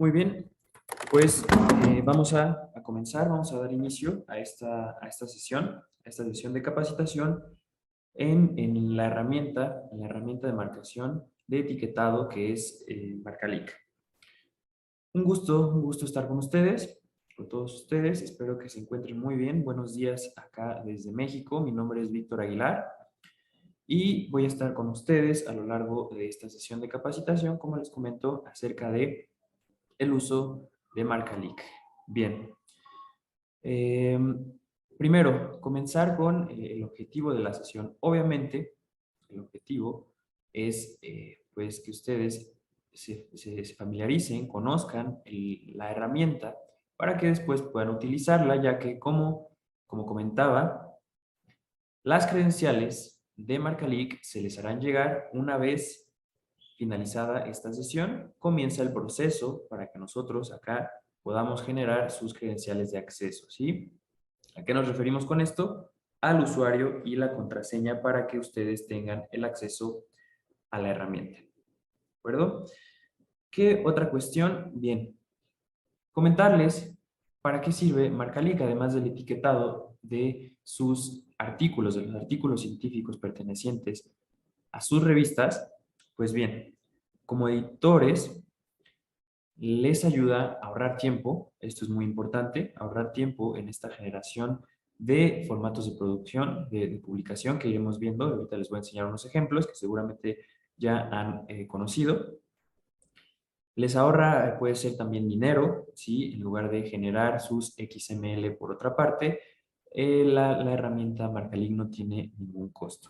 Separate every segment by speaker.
Speaker 1: Muy bien, pues vamos a comenzar, vamos a dar inicio a esta sesión, de capacitación en la herramienta de marcación de etiquetado que es Marcalic. Un gusto estar con ustedes, con todos ustedes. Espero que se encuentren muy bien. Buenos días acá desde México. Mi nombre es Víctor Aguilar y voy a estar con ustedes a lo largo de esta sesión de capacitación, como les comento, acerca de el uso de Marcalic. Bien. Eh, Primero, comenzar con el objetivo de la sesión. Obviamente, el objetivo es pues que ustedes se familiaricen, conozcan la herramienta para que después puedan utilizarla, ya que como comentaba, las credenciales de Marcalic se les harán llegar una vez finalizada esta sesión. Comienza el proceso para que nosotros acá podamos generar sus credenciales de acceso, ¿sí? ¿A qué nos referimos con esto? Al usuario y la contraseña para que ustedes tengan el acceso a la herramienta. ¿De acuerdo? ¿Qué otra cuestión? Bien, comentarles para qué sirve Marcalic, además del etiquetado de sus artículos, de los artículos científicos pertenecientes a sus revistas. Pues bien, como editores les ayuda a ahorrar tiempo. Esto es muy importante, ahorrar tiempo en esta generación de formatos de producción, de publicación que iremos viendo. Ahorita les voy a enseñar unos ejemplos que seguramente ya han conocido. Les ahorra, puede ser también dinero, ¿sí? En lugar de generar sus XML por otra parte, la herramienta Marcalic no tiene ningún costo.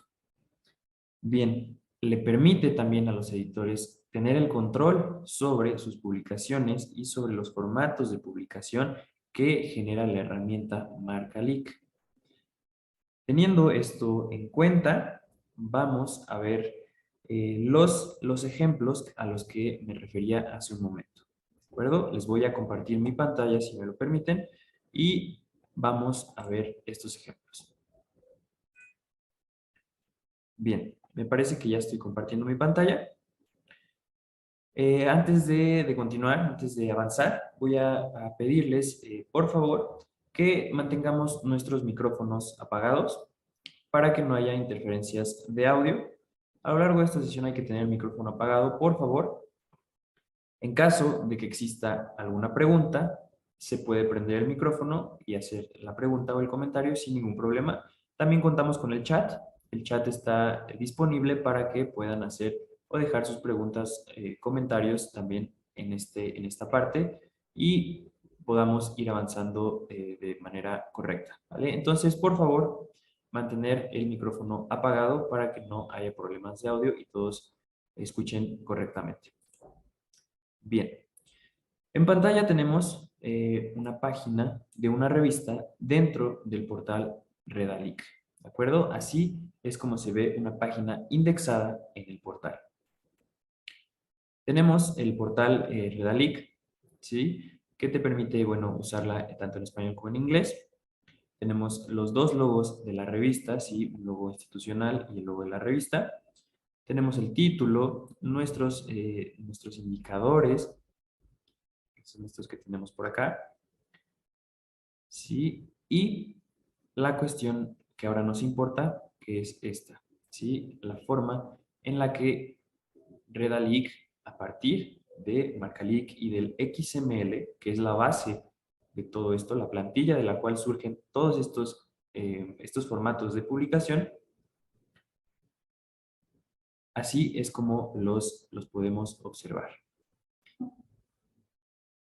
Speaker 1: Bien, le permite también a los editores tener el control sobre sus publicaciones y sobre los formatos de publicación que genera la herramienta Marcalic. Teniendo esto en cuenta, vamos a ver los ejemplos a los que me refería hace un momento. ¿De acuerdo? Les voy a compartir mi pantalla, si me lo permiten, y vamos a ver estos ejemplos. Bien, me parece que ya estoy compartiendo mi pantalla. Antes de continuar, antes de avanzar, voy a pedirles, por favor, que mantengamos nuestros micrófonos apagados para que no haya interferencias de audio. A lo largo de esta sesión hay que tener el micrófono apagado, por favor. En caso de que exista alguna pregunta, se puede prender el micrófono y hacer la pregunta o el comentario sin ningún problema. También contamos con el chat. El chat está disponible para que puedan hacer o dejar sus preguntas, comentarios también en esta parte y podamos ir avanzando de manera correcta, ¿vale? Entonces, por favor, mantener el micrófono apagado para que no haya problemas de audio y todos escuchen correctamente. Bien, en pantalla tenemos una página de una revista dentro del portal Redalic, ¿de acuerdo? Así es como se ve una página indexada en el portal. Tenemos el portal Redalic, ¿sí? Que te permite, bueno, usarla tanto en español como en inglés. Tenemos los dos logos de la revista, ¿sí? Un logo institucional y el logo de la revista. Tenemos el título, nuestros indicadores, que son estos que tenemos por acá, ¿sí? Y la cuestión que ahora nos importa, que es esta, ¿sí? La forma en la que Redalic, a partir de Marcalic y del XML, que es la base de todo esto, la plantilla de la cual surgen todos estos formatos de publicación, así es como los podemos observar.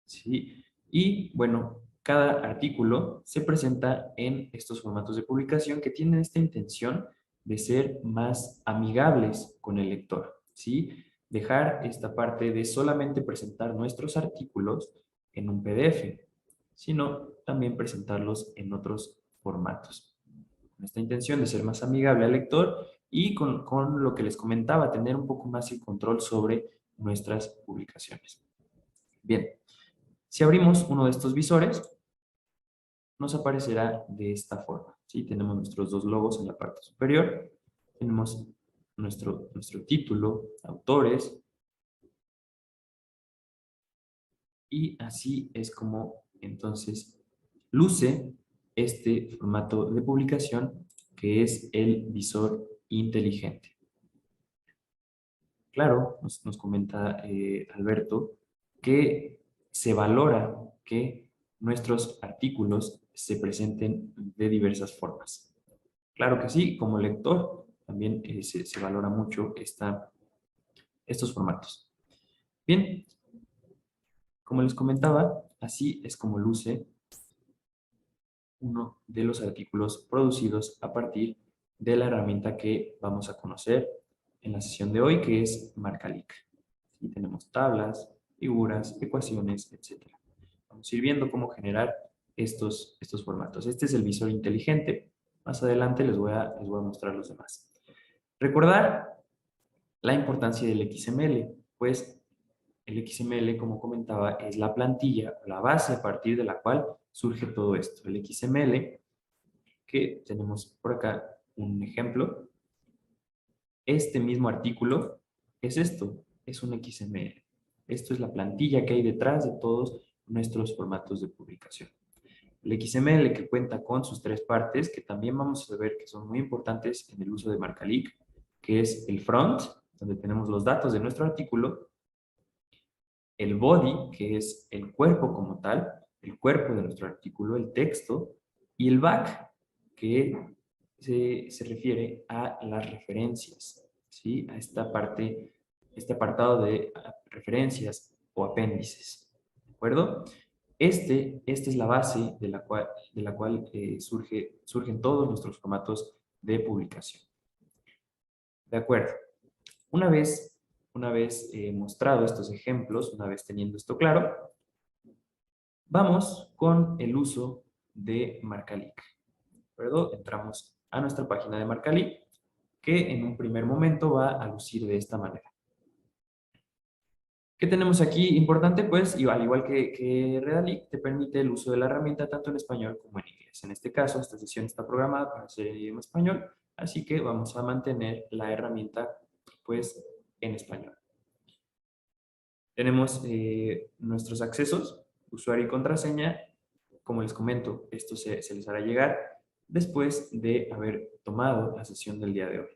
Speaker 1: ¿Sí? Y bueno, cada artículo se presenta en estos formatos de publicación que tienen esta intención de ser más amigables con el lector, ¿sí? Dejar esta parte de solamente presentar nuestros artículos en un PDF, sino también presentarlos en otros formatos. Con esta intención de ser más amigable al lector y con lo que les comentaba, tener un poco más el control sobre nuestras publicaciones. Bien. Si abrimos uno de estos visores, nos aparecerá de esta forma, ¿sí? Tenemos nuestros dos logos en la parte superior, tenemos nuestro título, autores, Y así es como entonces luce este formato de publicación que es el visor inteligente. Claro, nos comenta Alberto que se valora que nuestros artículos se presenten de diversas formas. Claro que sí, como lector también se valora mucho estos formatos. Bien, como les comentaba, así es como luce uno de los artículos producidos a partir de la herramienta que vamos a conocer en la sesión de hoy, que es Marcalic. Aquí tenemos tablas, figuras, ecuaciones, etc. Vamos a ir viendo cómo generar estos formatos. Este es el visor inteligente. Más adelante les voy a mostrar los demás. Recordar la importancia del XML, pues el XML, como comentaba, es la plantilla, la base a partir de la cual surge todo esto. El XML, que tenemos por acá un ejemplo, este mismo artículo es esto, es un XML. Esto es la plantilla que hay detrás de todos nuestros formatos de publicación. El XML que cuenta con sus tres partes, que también vamos a ver que son muy importantes en el uso de Marcalic, que es el front, donde tenemos los datos de nuestro artículo, el body, que es el cuerpo como tal, el cuerpo de nuestro artículo, el texto, y el back, que se refiere a las referencias, ¿sí? A esta parte, este apartado de referencias o apéndices, ¿de acuerdo? Esta es la base de la cual surgen todos nuestros formatos de publicación. De acuerdo. Una vez, una vez mostrado estos ejemplos, una vez teniendo esto claro, vamos con el uso de Marcalic. ¿De acuerdo? Entramos a nuestra página de Marcalic, que en un primer momento va a lucir de esta manera. ¿Qué tenemos aquí importante? Pues, al igual que Redalic, te permite el uso de la herramienta tanto en español como en inglés. En este caso, esta sesión está programada para ser en idioma español, así que vamos a mantener la herramienta, pues, en español. Tenemos nuestros accesos, usuario y contraseña. Como les comento, esto se les hará llegar después de haber tomado la sesión del día de hoy.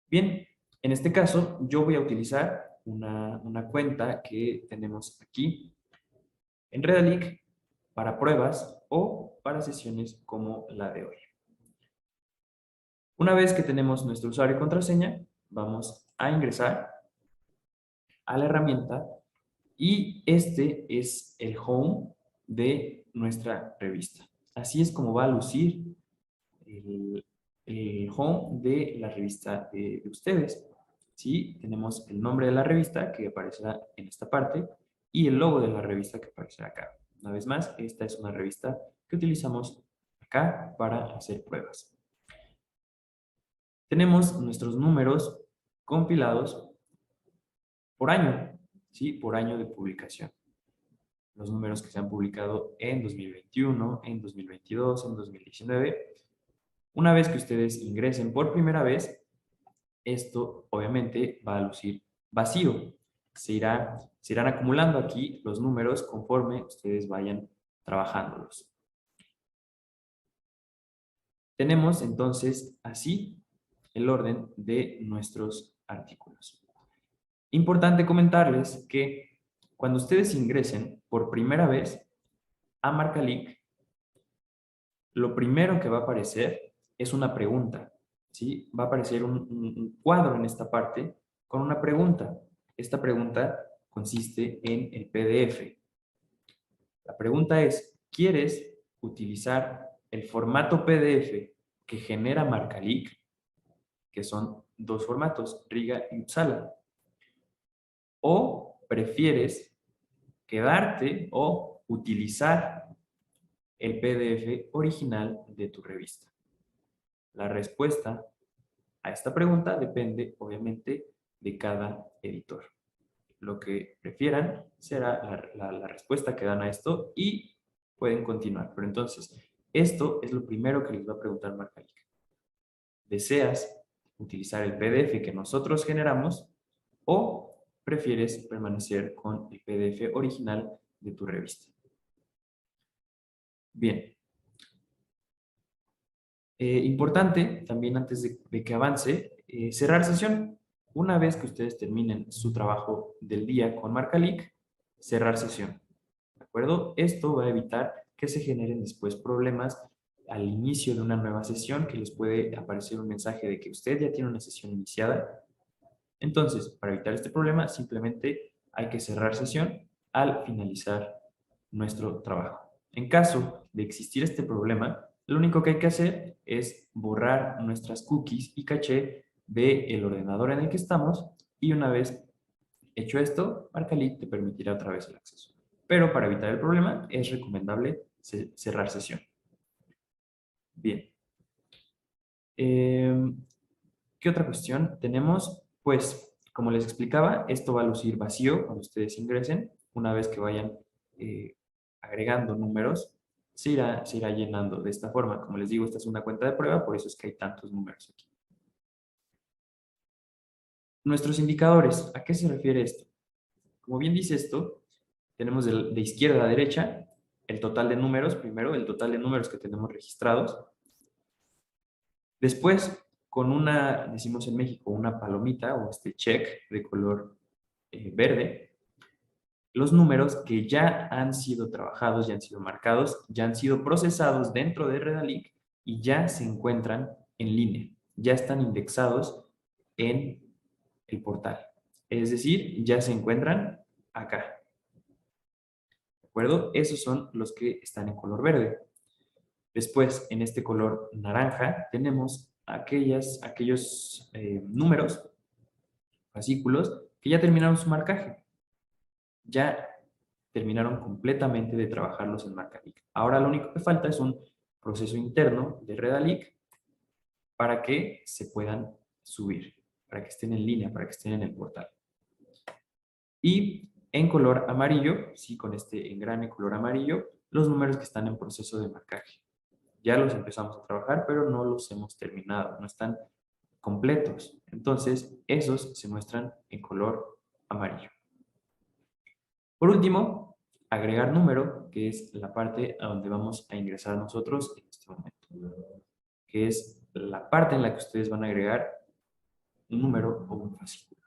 Speaker 1: Bien, en este caso yo voy a utilizar una cuenta que tenemos aquí en Redalic para pruebas o para sesiones como la de hoy. Una vez que tenemos nuestro usuario y contraseña, vamos a ingresar a la herramienta y este es el home de nuestra revista. Así es como va a lucir el home de la revista de ustedes. ¿Sí? Tenemos el nombre de la revista que aparecerá en esta parte y el logo de la revista que aparecerá acá. Una vez más, esta es una revista que utilizamos acá para hacer pruebas. Tenemos nuestros números compilados por año, ¿sí? Por año de publicación. Los números que se han publicado en 2021, en 2022, en 2019. Una vez que ustedes ingresen por primera vez, esto obviamente va a lucir vacío. Se irán acumulando aquí los números conforme ustedes vayan trabajándolos. Tenemos entonces así el orden de nuestros artículos. Importante comentarles que cuando ustedes ingresen por primera vez a Marcalic, lo primero que va a aparecer es una pregunta, ¿sí? Va a aparecer un cuadro en esta parte con una pregunta. Esta pregunta consiste en el PDF. La pregunta es, ¿quieres utilizar el formato PDF que genera Marcalic, que son dos formatos, Riga y Uppsala? ¿O prefieres quedarte o utilizar el PDF original de tu revista? La respuesta a esta pregunta depende, obviamente, de cada editor. Lo que prefieran será la respuesta que dan a esto y pueden continuar. Pero entonces, esto es lo primero que les va a preguntar Marcalic. ¿Deseas utilizar el PDF que nosotros generamos o prefieres permanecer con el PDF original de tu revista. Bien. Importante, también antes de que avance, cerrar sesión. Una vez que ustedes terminen su trabajo del día con Marcalic, cerrar sesión. ¿De acuerdo? Esto va a evitar que se generen después problemas al inicio de una nueva sesión, que les puede aparecer un mensaje de que usted ya tiene una sesión iniciada. Entonces, para evitar este problema, simplemente hay que cerrar sesión al finalizar nuestro trabajo. En caso de existir este problema, lo único que hay que hacer es borrar nuestras cookies y caché del ordenador en el que estamos, y una vez hecho esto, Marcalic te permitirá otra vez el acceso. Pero para evitar el problema es recomendable cerrar sesión. Bien. ¿Qué otra cuestión tenemos? Pues, como les explicaba, esto va a lucir vacío cuando ustedes ingresen. Una vez que vayan agregando números, se irá llenando de esta forma. Como les digo, esta es una cuenta de prueba, por eso es que hay tantos números aquí. Nuestros indicadores, ¿a qué se refiere esto? Como bien dice esto, tenemos de izquierda a derecha el total de números, primero el total de números que tenemos registrados. Después, con una, decimos en México, una palomita o este check de color verde, los números que ya han sido trabajados, ya han sido marcados, ya han sido procesados dentro de Redalic y ya se encuentran en línea, ya están indexados en el portal. Es decir, ya se encuentran acá. ¿De acuerdo? Esos son los que están en color verde. Después, en este color naranja, tenemos aquellos números, fascículos, que ya terminaron su marcaje. Ya terminaron completamente de trabajarlos en Marcalic. Ahora lo único que falta es un proceso interno de Redalic para que se puedan subir, para que estén en línea, para que estén en el portal. Y en color amarillo, sí, con este engrane color amarillo, los números que están en proceso de marcaje. Ya los empezamos a trabajar, pero no los hemos terminado, no están completos. Entonces, esos se muestran en color amarillo. Por último, agregar número, que es la parte a donde vamos a ingresar nosotros en este momento, que es la parte en la que ustedes van a agregar un número o un fascículo.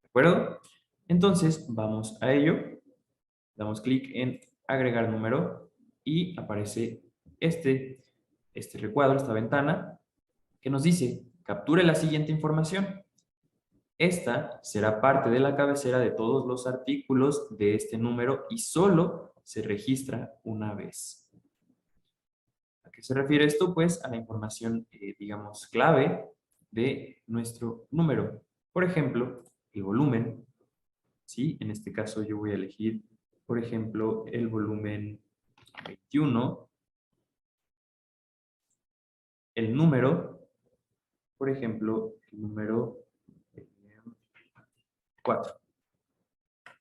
Speaker 1: ¿De acuerdo? Entonces, vamos a ello. Damos clic en agregar número y aparece este recuadro, esta ventana, que nos dice, capture la siguiente información. Esta será parte de la cabecera de todos los artículos de este número y solo se registra una vez. ¿A qué se refiere esto? Pues a la información, digamos, clave de nuestro número. Por ejemplo, el volumen, ¿sí? En este caso yo voy a elegir, por ejemplo, el volumen 21. El número, por ejemplo, el número 4.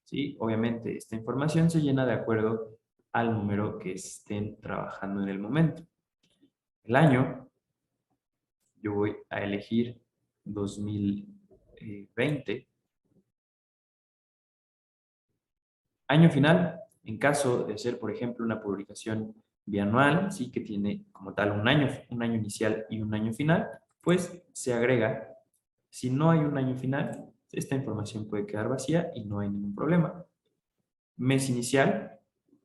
Speaker 1: ¿Sí? Obviamente, esta información se llena de acuerdo al número que estén trabajando en el momento. El año, yo voy a elegir 2020. Año final, en caso de ser, por ejemplo, una publicación bianual, ¿sí? Que tiene como tal un año inicial y un año final, pues se agrega. Si no hay un año final, esta información puede quedar vacía y no hay ningún problema. Mes inicial,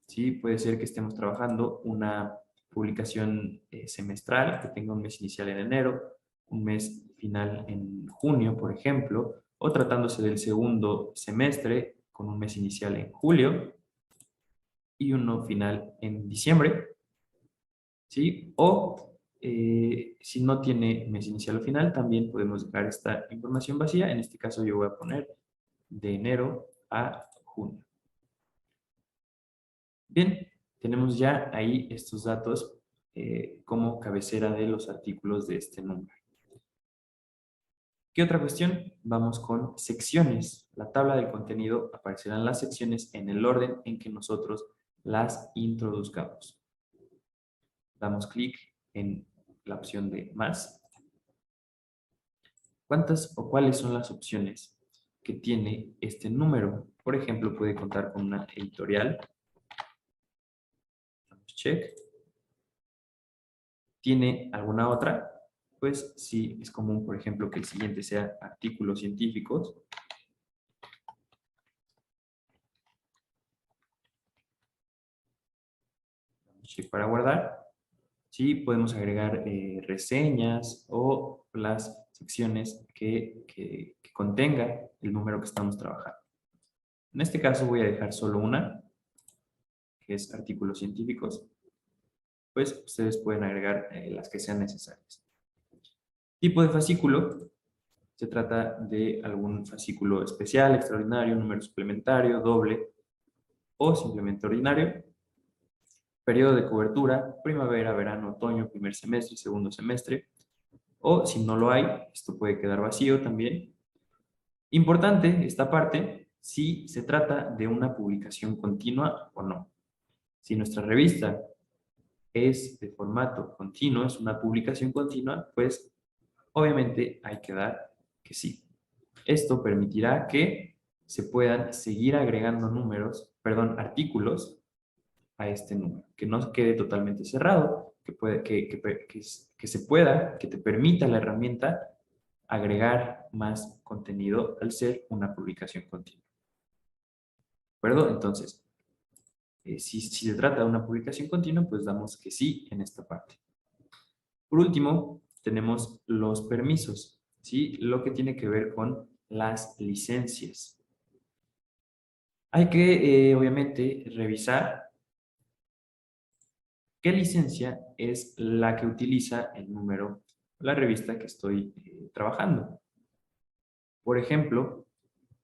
Speaker 1: ¿sí? Puede ser que estemos trabajando una publicación semestral que tenga un mes inicial en enero, un mes final en junio, por ejemplo, o tratándose del segundo semestre con un mes inicial en julio y uno final en diciembre, ¿sí? O si no tiene mes inicial o final, también podemos dejar esta información vacía. En este caso yo voy a poner de enero a junio. Bien, tenemos ya ahí estos datos como cabecera de los artículos de este número. ¿Qué otra cuestión? Vamos con secciones. La tabla del contenido aparecerán las secciones en el orden en que nosotros las introduzcamos. Damos clic en la opción de más. ¿Cuántas o cuáles son las opciones? que tiene este número. Por ejemplo, puede contar con una editorial. Damos check. ¿Tiene alguna otra? Pues sí, es común, por ejemplo, que el siguiente sea artículos científicos. Damos check para guardar. Sí, podemos agregar reseñas o las secciones que contenga el número que estamos trabajando. En este caso voy a dejar solo una, que es artículos científicos. Pues ustedes pueden agregar las que sean necesarias. Tipo de fascículo. Se trata de algún fascículo especial, extraordinario, número suplementario, doble o simplemente ordinario. Periodo de cobertura, primavera, verano, otoño, primer semestre, segundo semestre. O si no lo hay, esto puede quedar vacío también. Importante esta parte, si se trata de una publicación continua o no. Si nuestra revista es de formato continuo, es una publicación continua, pues obviamente hay que dar que sí. Esto permitirá que se puedan seguir agregando artículos a este número, que no quede totalmente cerrado, que te permita la herramienta agregar más contenido al ser una publicación continua. ¿De acuerdo? Entonces, si se trata de una publicación continua, pues damos que sí en esta parte. Por último, tenemos los permisos, ¿sí? Lo que tiene que ver con las licencias. Hay que, obviamente, revisar qué licencia es la que utiliza el número, la revista que estoy trabajando. Por ejemplo,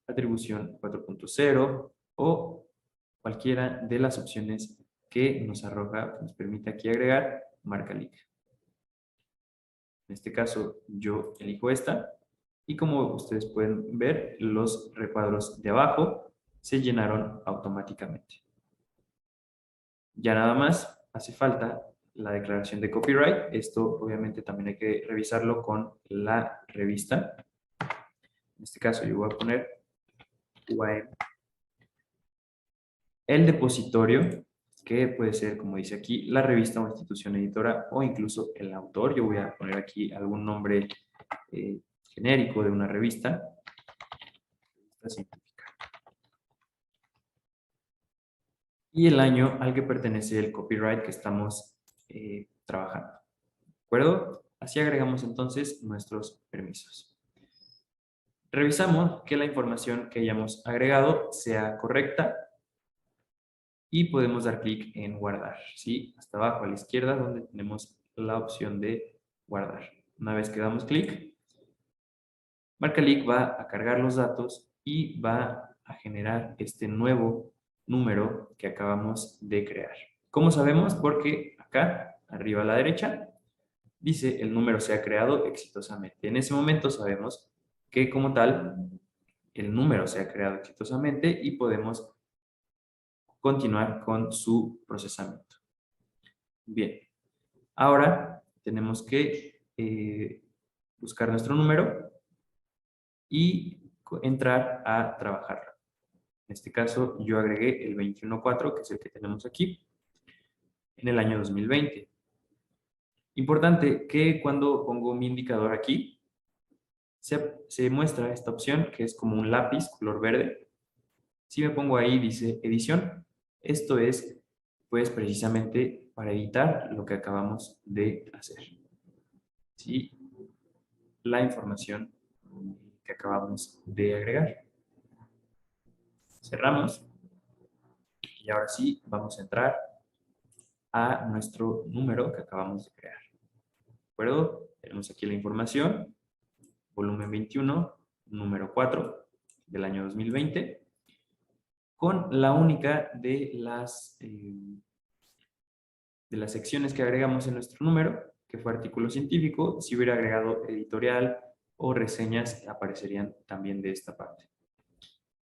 Speaker 1: atribución 4.0 o cualquiera de las opciones que nos arroja, que nos permite aquí agregar marca LIC. En este caso, yo elijo esta y como ustedes pueden ver, los recuadros de abajo se llenaron automáticamente. Ya nada más hace falta la declaración de copyright. Esto obviamente también hay que revisarlo con la revista. En este caso yo voy a poner UAM. El depositorio, que puede ser, como dice aquí, la revista o institución editora o incluso el autor. Yo voy a poner aquí algún nombre genérico de una revista. Científica. Y el año al que pertenece el copyright que estamos trabajando. ¿De acuerdo? Así agregamos entonces nuestros permisos. Revisamos que la información que hayamos agregado sea correcta y podemos dar clic en guardar, ¿sí? Hasta abajo a la izquierda donde tenemos la opción de guardar. Una vez que damos clic, MarcaLic va a cargar los datos y va a generar este nuevo número que acabamos de crear. ¿Cómo sabemos? Porque acá, arriba a la derecha, dice el número se ha creado exitosamente. En ese momento sabemos que como tal, el número se ha creado exitosamente y podemos continuar con su procesamiento. Bien, ahora tenemos que buscar nuestro número y entrar a trabajar. En este caso, yo agregué el 21.4, que es el que tenemos aquí, en el año 2020. Importante que cuando pongo mi indicador aquí, se muestra esta opción, que es como un lápiz color verde. Si me pongo ahí, dice edición. Esto es, pues, precisamente para editar lo que acabamos de hacer. ¿Sí? La información que acabamos de agregar. Cerramos. Y ahora sí, vamos a entrar a nuestro número que acabamos de crear. ¿De acuerdo? Tenemos aquí la información, volumen 21, número 4 del año 2020, con la única de las secciones que agregamos en nuestro número, que fue artículo científico. Si hubiera agregado editorial o reseñas, aparecerían también de esta parte.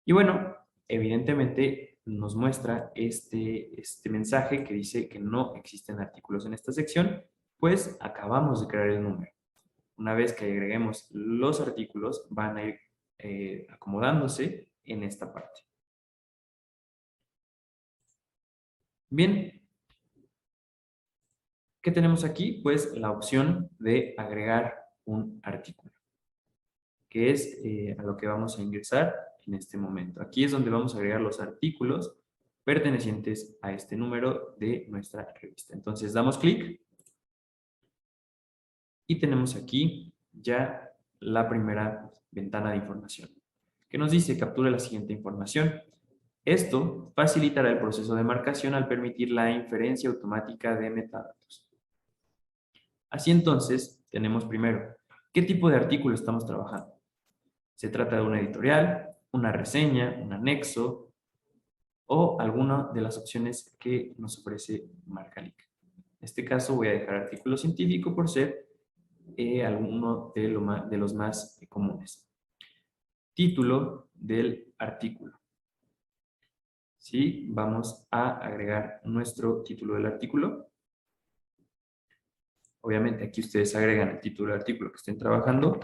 Speaker 1: Y bueno, evidentemente nos muestra este mensaje que dice que no existen artículos en esta sección, pues acabamos de crear el número. Una vez que agreguemos los artículos, van a ir acomodándose en esta parte. Bien, ¿qué tenemos aquí? Pues la opción de agregar un artículo, que es a lo que vamos a ingresar en este momento. Aquí es donde vamos a agregar los artículos pertenecientes a este número de nuestra revista. Entonces damos clic y tenemos aquí ya la primera ventana de información, que nos dice captura la siguiente información. Esto facilitará el proceso de marcación al permitir la inferencia automática de metadatos. Así entonces, tenemos primero, ¿qué tipo de artículo estamos trabajando? ¿Se trata de una editorial, una reseña, un anexo o alguna de las opciones que nos ofrece Marcalic? En este caso voy a dejar artículo científico por ser alguno de los más comunes. Título del artículo. ¿Sí? Vamos a agregar nuestro título del artículo. Obviamente aquí ustedes agregan el título del artículo que estén trabajando.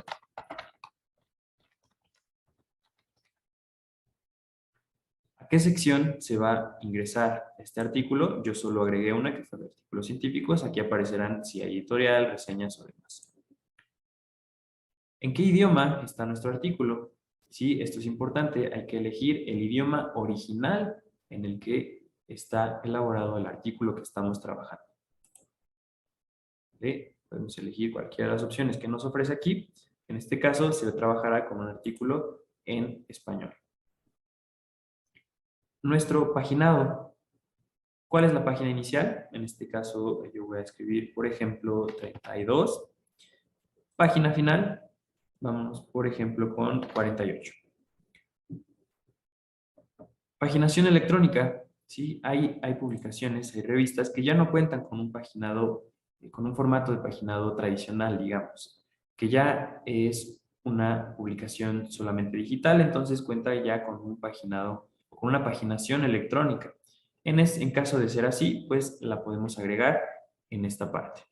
Speaker 1: ¿A qué sección se va a ingresar este artículo? Yo solo agregué una que fue de artículos científicos. Aquí aparecerán si hay editorial, reseñas o demás. ¿En qué idioma está nuestro artículo? Sí, esto es importante. Hay que elegir el idioma original en el que está elaborado el artículo que estamos trabajando. ¿Vale? Podemos elegir cualquiera de las opciones que nos ofrece aquí. En este caso, se trabajará con un artículo en español. Nuestro paginado. ¿Cuál es la página inicial? En este caso, yo voy a escribir, por ejemplo, 32. Página final. Vamos, por ejemplo, con 48. Paginación electrónica. Sí, hay publicaciones, hay revistas que ya no cuentan con un paginado, con un formato de paginado tradicional, digamos, que ya es una publicación solamente digital, entonces cuenta ya con un paginado, con una paginación electrónica. En caso de ser así, pues la podemos agregar en esta parte.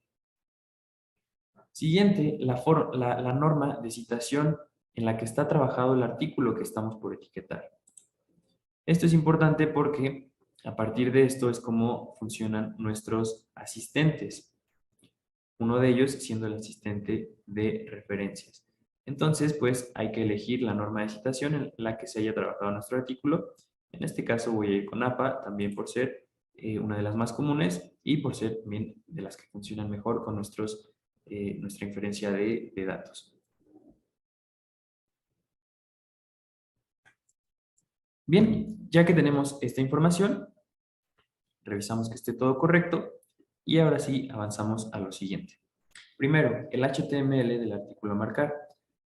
Speaker 1: Siguiente, la norma de citación en la que está trabajado el artículo que estamos por etiquetar. Esto es importante porque a partir de esto es como funcionan nuestros asistentes. Uno de ellos siendo el asistente de referencias. Entonces, pues hay que elegir la norma de citación en la que se haya trabajado nuestro artículo. En este caso voy a ir con APA, también por ser una de las más comunes y por ser también de las que funcionan mejor con nuestra inferencia de datos. Bien, ya que tenemos esta información, revisamos que esté todo correcto y ahora sí avanzamos a lo siguiente. Primero, el HTML del artículo a marcar.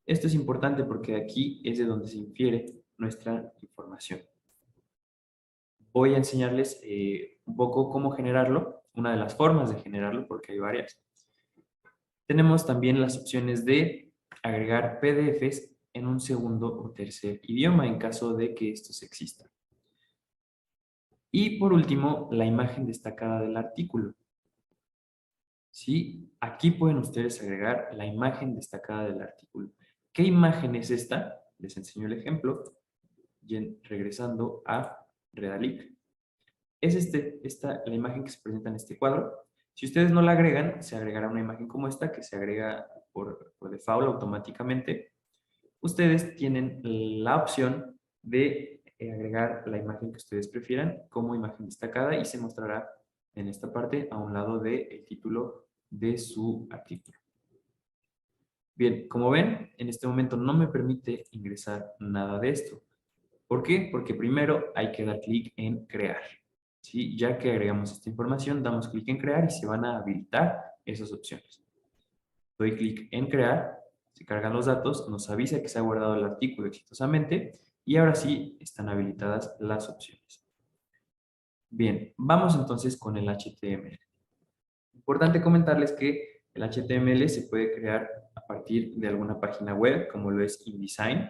Speaker 1: Esto es importante porque aquí es de donde se infiere nuestra información. Voy a enseñarles un poco cómo generarlo, una de las formas de generarlo porque hay varias. Tenemos también las opciones de agregar PDFs en un segundo o tercer idioma en caso de que estos existan. Y por último, la imagen destacada del artículo. ¿Sí? Aquí pueden ustedes agregar la imagen destacada del artículo. ¿Qué imagen es esta? Les enseño el ejemplo. Regresando a Redalic. Es la imagen que se presenta en este cuadro. Si ustedes no la agregan, se agregará una imagen como esta que se agrega por default automáticamente. Ustedes tienen la opción de agregar la imagen que ustedes prefieran como imagen destacada y se mostrará en esta parte a un lado del título de su artículo. Bien, como ven, en este momento no me permite ingresar nada de esto. ¿Por qué? Porque primero hay que dar clic en crear. ¿Sí? Ya que agregamos esta información, damos clic en crear y se van a habilitar esas opciones. Doy clic en crear, se cargan los datos, nos avisa que se ha guardado el artículo exitosamente y ahora sí están habilitadas las opciones. Bien, vamos entonces con el HTML. Importante comentarles que el HTML se puede crear a partir de alguna página web, como lo es InDesign,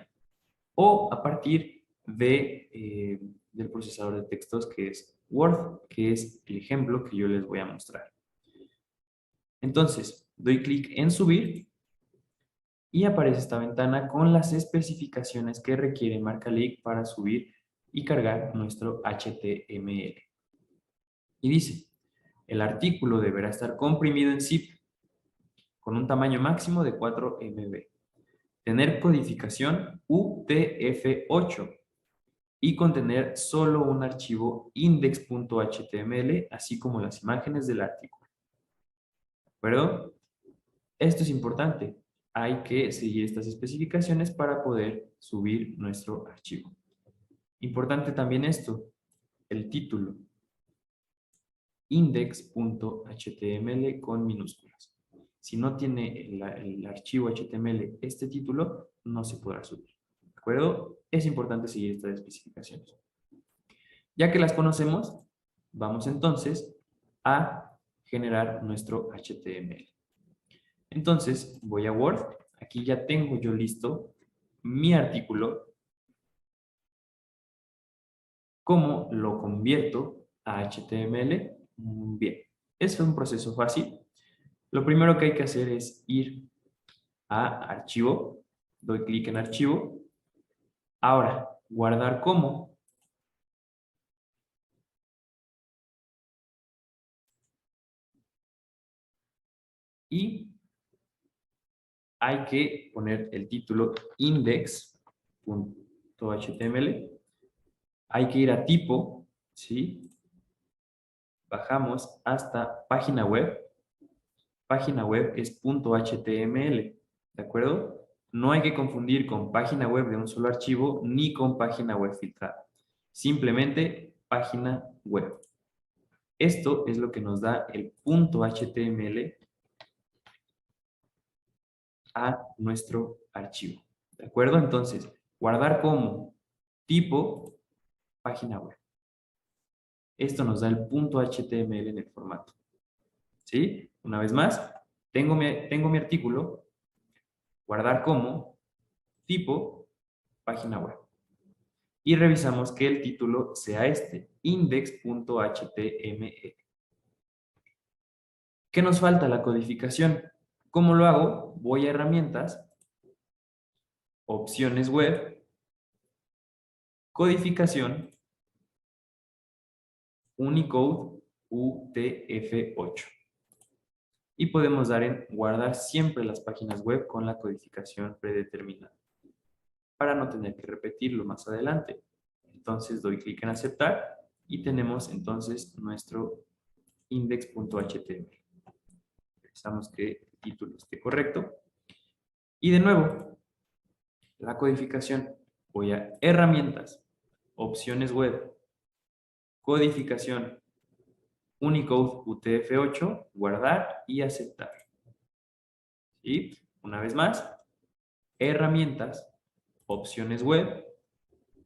Speaker 1: o a partir del procesador de textos que es Word, que es el ejemplo que yo les voy a mostrar. Entonces, doy clic en subir y aparece esta ventana con las especificaciones que requiere MarcaLeak para subir y cargar nuestro HTML. Y dice, el artículo deberá estar comprimido en zip con un tamaño máximo de 4 MB, tener codificación UTF-8 y contener solo un archivo index.html, así como las imágenes del artículo. ¿De acuerdo? Esto es importante. Hay que seguir estas especificaciones para poder subir nuestro archivo. Importante también esto, el título. Index.html con minúsculas. Si no tiene el archivo HTML este título, no se podrá subir. ¿De acuerdo? Es importante seguir estas especificaciones. Ya que las conocemos, vamos entonces a generar nuestro HTML. Entonces, voy a Word. Aquí ya tengo yo listo mi artículo. ¿Cómo lo convierto a HTML? Bien, es un proceso fácil. Lo primero que hay que hacer es ir a Archivo. Doy clic en Archivo. Ahora, guardar como. Y hay que poner el título index.html. Hay que ir a tipo, ¿sí? Bajamos hasta página web. Página web es .html, ¿de acuerdo? No hay que confundir con página web de un solo archivo ni con página web filtrada. Simplemente página web. Esto es lo que nos da el .html a nuestro archivo. ¿De acuerdo? Entonces, guardar como tipo página web. Esto nos da el .html en el formato. ¿Sí? Una vez más, tengo mi artículo, guardar como tipo página web. Y revisamos que el título sea este, index.html. ¿Qué nos falta? La codificación. ¿Cómo lo hago? Voy a herramientas, opciones web, codificación, Unicode UTF-8. Y podemos dar en guardar siempre las páginas web con la codificación predeterminada para no tener que repetirlo más adelante. Entonces doy clic en aceptar y tenemos entonces nuestro index.html. Revisamos que el título esté correcto. Y de nuevo, la codificación. Voy a herramientas, opciones web, codificación, Unicode UTF-8, guardar y aceptar. ¿Sí? Una vez más, herramientas, opciones web,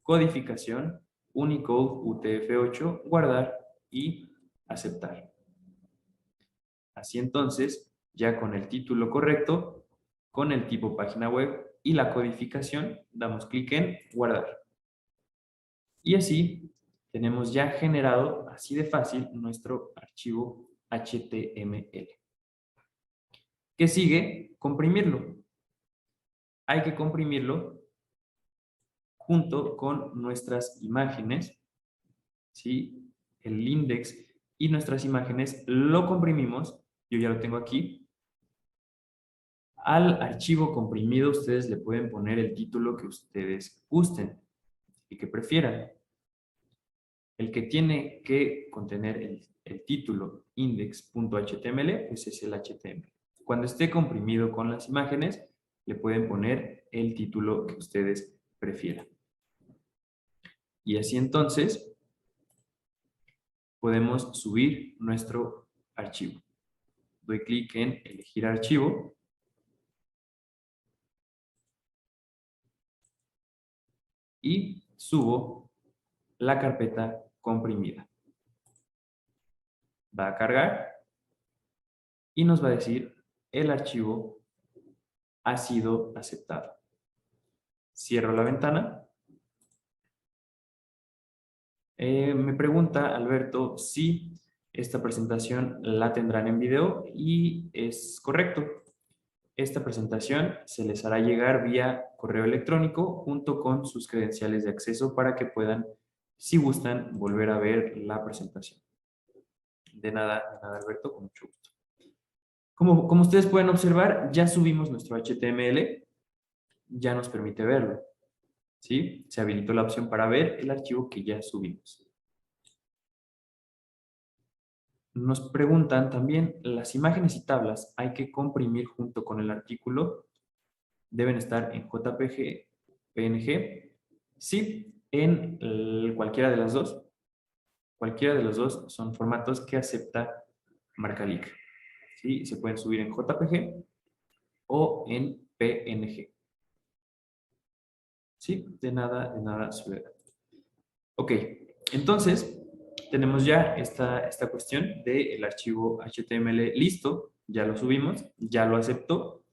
Speaker 1: codificación, Unicode UTF-8, guardar y aceptar. Así entonces, ya con el título correcto, con el tipo página web y la codificación, damos clic en guardar. Y así tenemos ya generado, así de fácil, nuestro archivo HTML. ¿Qué sigue? Comprimirlo. Hay que comprimirlo junto con nuestras imágenes, ¿sí? El index y nuestras imágenes lo comprimimos. Yo ya lo tengo aquí. Al archivo comprimido ustedes le pueden poner el título que ustedes gusten y que prefieran. El que tiene que contener el título index.html pues es el HTML. Cuando esté comprimido con las imágenes, le pueden poner el título que ustedes prefieran. Y así entonces podemos subir nuestro archivo. Doy clic en elegir archivo. Y subo la carpeta comprimida. Va a cargar y nos va a decir el archivo ha sido aceptado. Cierro la ventana. Me pregunta Alberto si esta presentación la tendrán en video y es correcto. esta presentación se les hará llegar vía correo electrónico junto con sus credenciales de acceso para que puedan, si gustan, volver a ver la presentación. De nada, Alberto, con mucho gusto. Como ustedes pueden observar, ya subimos nuestro HTML, ya nos permite verlo, ¿sí? Se habilitó la opción para ver el archivo que ya subimos. Nos preguntan también, las imágenes y tablas hay que comprimir junto con el artículo, deben estar en JPG, PNG, sí, en cualquiera de las dos. Cualquiera de los dos son formatos que acepta Marcalic. ¿Sí? Se pueden subir en JPG o en PNG. ¿Sí? De nada, Soledad. Ok, entonces tenemos ya esta cuestión del archivo HTML listo, ya lo subimos, ya lo aceptó.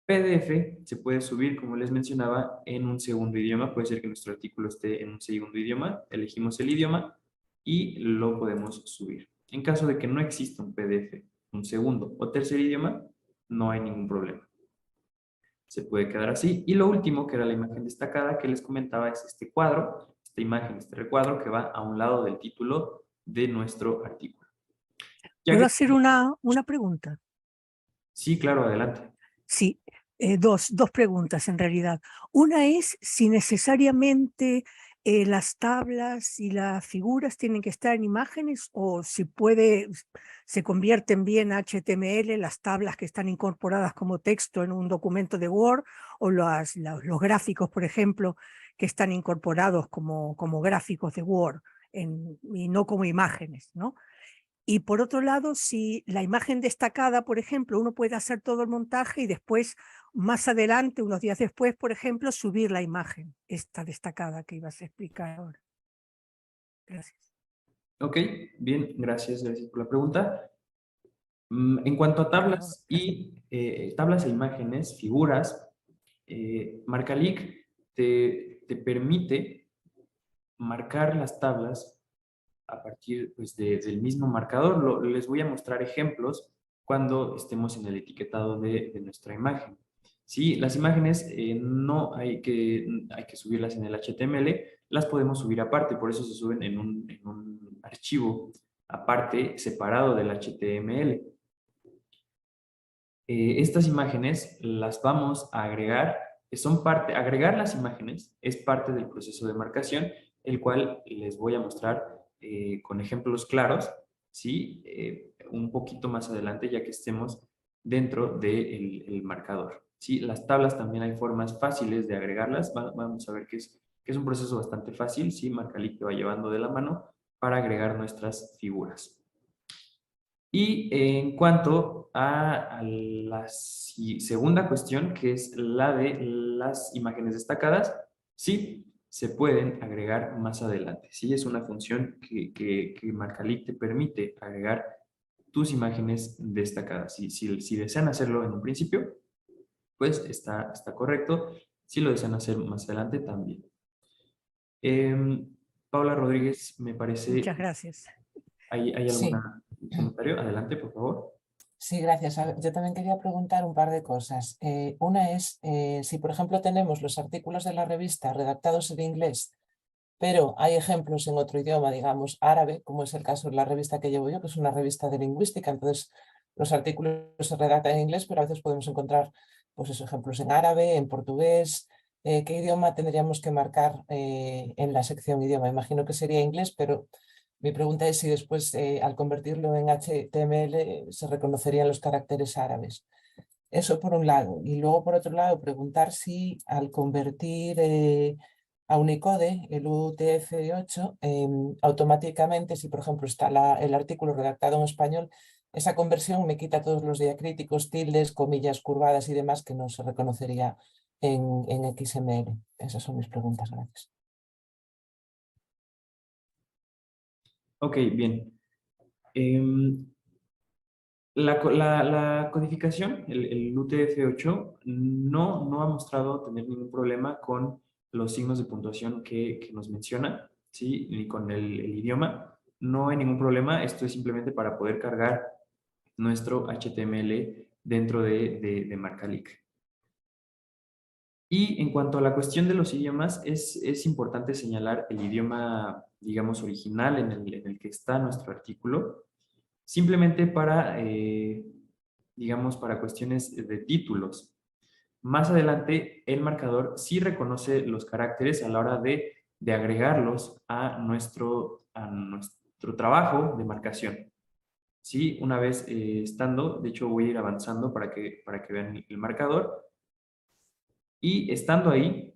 Speaker 1: PDF se puede subir, como les mencionaba, en un segundo idioma. Puede ser que nuestro artículo esté en un segundo idioma. Elegimos el idioma y lo podemos subir. En caso de que no exista un PDF, un segundo o tercer idioma, no hay ningún problema. Se puede quedar así. Y lo último, que era la imagen destacada que les comentaba, es este cuadro, esta imagen, este recuadro que va a un lado del título de nuestro artículo. Ya
Speaker 2: ¿Puedo
Speaker 1: que...
Speaker 2: hacer una pregunta?
Speaker 1: Sí, claro, adelante.
Speaker 2: Sí, dos preguntas en realidad. Una es si necesariamente las tablas y las figuras tienen que estar en imágenes o si se convierten bien a HTML las tablas que están incorporadas como texto en un documento de Word o los gráficos, por ejemplo, que están incorporados como gráficos de Word y no como imágenes, ¿no? Y por otro lado, si la imagen destacada, por ejemplo, uno puede hacer todo el montaje y después, más adelante, unos días después, por ejemplo, subir la imagen, esta destacada que ibas a explicar ahora. Gracias.
Speaker 1: Ok, bien, gracias por la pregunta. En cuanto a
Speaker 2: Por favor,
Speaker 1: tablas
Speaker 2: gracias.
Speaker 1: y tablas e imágenes, figuras, Marcalic te permite marcar las tablas a partir pues, del mismo marcador. Les voy a mostrar ejemplos cuando estemos en el etiquetado de nuestra imagen. Sí, las imágenes no hay que subirlas en el HTML, las podemos subir aparte, por eso se suben en un archivo aparte, separado del HTML. Estas imágenes las vamos a agregar, agregar las imágenes es parte del proceso de marcación, el cual les voy a mostrar con ejemplos claros, ¿sí? Un poquito más adelante, ya que estemos dentro del marcador. ¿Sí? Las tablas también hay formas fáciles de agregarlas, vamos a ver que es un proceso bastante fácil, ¿sí? Marcalic te va llevando de la mano para agregar nuestras figuras. Y en cuanto a la segunda cuestión, que es la de las imágenes destacadas, sí, se pueden agregar más adelante. Sí, es una función que Marcalic te permite agregar tus imágenes destacadas. Si desean hacerlo en un principio, pues está correcto. Si lo desean hacer más adelante, también. Paula Rodríguez, me
Speaker 2: Muchas
Speaker 1: parece,
Speaker 2: gracias.
Speaker 1: ¿hay algún
Speaker 3: Sí,
Speaker 1: comentario? Adelante, por favor.
Speaker 3: sí, gracias. A ver, yo también quería preguntar un par de cosas. Una es, si por ejemplo tenemos los artículos de la revista redactados en inglés, pero hay ejemplos en otro idioma, digamos árabe, como es el caso de la revista que llevo yo, que es una revista de lingüística, entonces los artículos se redactan en inglés, pero a veces podemos encontrar pues, esos ejemplos en árabe, en portugués. ¿Qué idioma tendríamos que marcar en la sección idioma? Imagino que sería inglés, pero mi pregunta es si después, al convertirlo en HTML, se reconocerían los caracteres árabes. Eso por un lado. Y luego, por otro lado, preguntar si al convertir a Unicode, el UTF-8, automáticamente, si por ejemplo está el artículo redactado en español, esa conversión me quita todos los diacríticos, tildes, comillas curvadas y demás que no se reconocería en XML. Esas son mis preguntas. Gracias.
Speaker 1: Ok, bien. Em, la codificación, el UTF-8, no ha mostrado tener ningún problema con los signos de puntuación que nos menciona, ¿sí? Ni con el idioma. No hay ningún problema. Esto es simplemente para poder cargar nuestro HTML dentro de Marcalic. Y en cuanto a la cuestión de los idiomas, es importante señalar el idioma, digamos, original en el que está nuestro artículo, simplemente para, digamos, para cuestiones de títulos. Más adelante, el marcador sí reconoce los caracteres a la hora de agregarlos a nuestro trabajo de marcación. Sí, una vez estando, de hecho voy a ir avanzando para que vean el marcador. Y estando ahí,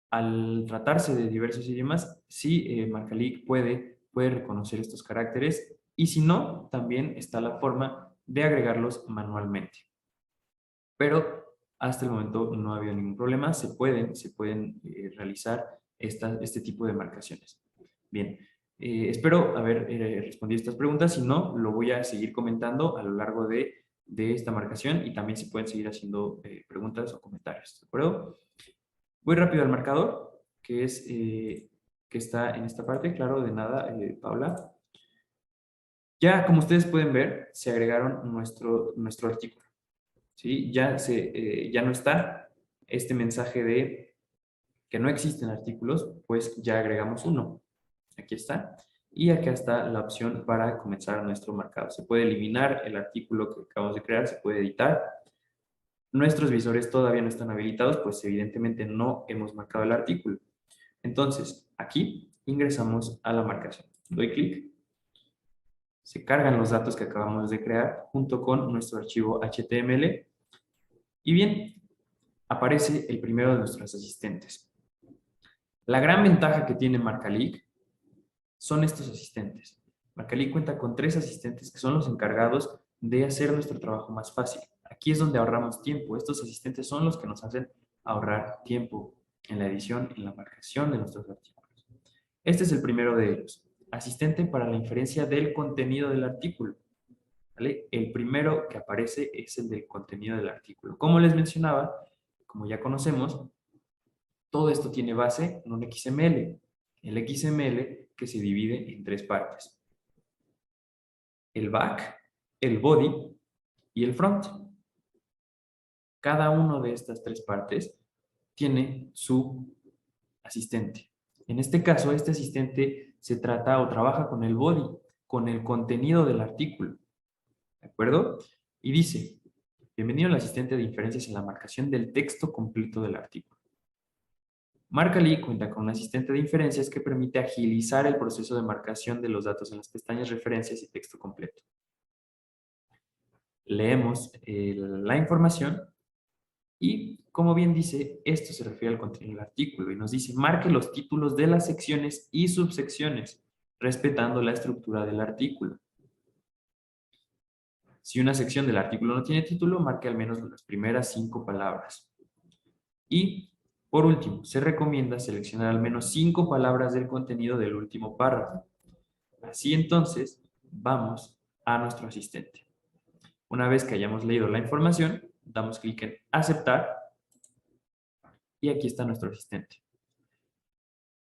Speaker 1: al tratarse de diversos idiomas, sí, Marcalic puede reconocer estos caracteres y si no, también está la forma de agregarlos manualmente. Pero hasta el momento no ha habido ningún problema, se pueden realizar este tipo de marcaciones. Bien, espero haber respondido estas preguntas, si no, lo voy a seguir comentando a lo largo de esta marcación y también se pueden seguir haciendo preguntas o comentarios, ¿de acuerdo? Voy rápido al marcador, que está en esta parte, claro, de nada, Paula. Ya, como ustedes pueden ver, se agregaron nuestro artículo. ¿Sí? Ya no está este mensaje de que no existen artículos, pues ya agregamos uno. Aquí está. Y acá está la opción para comenzar nuestro marcado. Se puede eliminar el artículo que acabamos de crear, se puede editar. Nuestros visores todavía no están habilitados, pues evidentemente no hemos marcado el artículo. Entonces, aquí ingresamos a la marcación. Doy clic. Se cargan los datos que acabamos de crear junto con nuestro archivo HTML. Y bien, aparece el primero de nuestros asistentes. La gran ventaja que tiene Marcalic son estos asistentes. Marcalic cuenta con 3 asistentes que son los encargados de hacer nuestro trabajo más fácil. Aquí es donde ahorramos tiempo. Estos asistentes son los que nos hacen ahorrar tiempo en la edición, en la marcación de nuestros artículos. Este es el primero de ellos. Asistente para la inferencia del contenido del artículo. ¿Vale? El primero que aparece es el del contenido del artículo. Como les mencionaba, como ya conocemos, todo esto tiene base en un XML. El XML que se divide en 3 partes. El back, el body y el front. Cada una de estas 3 partes tiene su asistente. En este caso, este asistente se trata o trabaja con el body, con el contenido del artículo. ¿De acuerdo? Y dice, bienvenido al asistente de inferencias en la marcación del texto completo del artículo. Marcalic cuenta con un asistente de inferencias que permite agilizar el proceso de marcación de los datos en las pestañas referencias y texto completo. Leemos la información y, como bien dice, esto se refiere al contenido del artículo y nos dice, marque los títulos de las secciones y subsecciones, respetando la estructura del artículo. Si una sección del artículo no tiene título, marque al menos las primeras 5 palabras. Y, por último, se recomienda seleccionar al menos 5 palabras del contenido del último párrafo. Así entonces, vamos a nuestro asistente. Una vez que hayamos leído la información, damos clic en aceptar y aquí está nuestro asistente.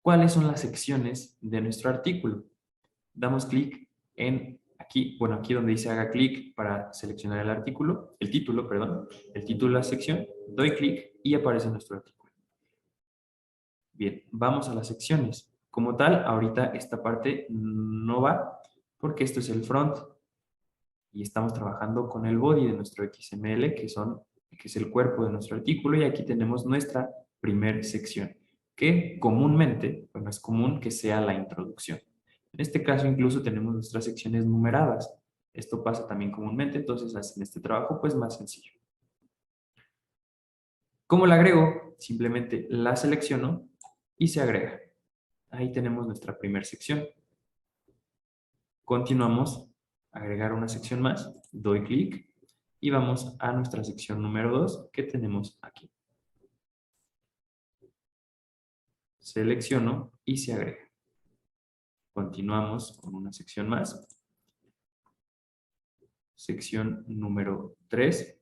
Speaker 1: ¿Cuáles son las secciones de nuestro artículo? Damos clic en aquí, bueno, aquí donde dice haga clic para seleccionar el artículo, el título de la sección, doy clic y aparece nuestro artículo. Bien, vamos a las secciones. Como tal, ahorita esta parte no va porque esto es el front y estamos trabajando con el body de nuestro XML, que es el cuerpo de nuestro artículo, y aquí tenemos nuestra primera sección, que comúnmente, bueno, es común que sea la introducción. En este caso incluso tenemos nuestras secciones numeradas. Esto pasa también comúnmente, entonces hacen este trabajo pues más sencillo. ¿Cómo la agrego? Simplemente la selecciono y se agrega. Ahí tenemos nuestra primera sección. Continuamos, agregar una sección más, doy clic y vamos a nuestra sección número 2 que tenemos aquí. Selecciono y se agrega. Continuamos con una sección más. Sección número 3.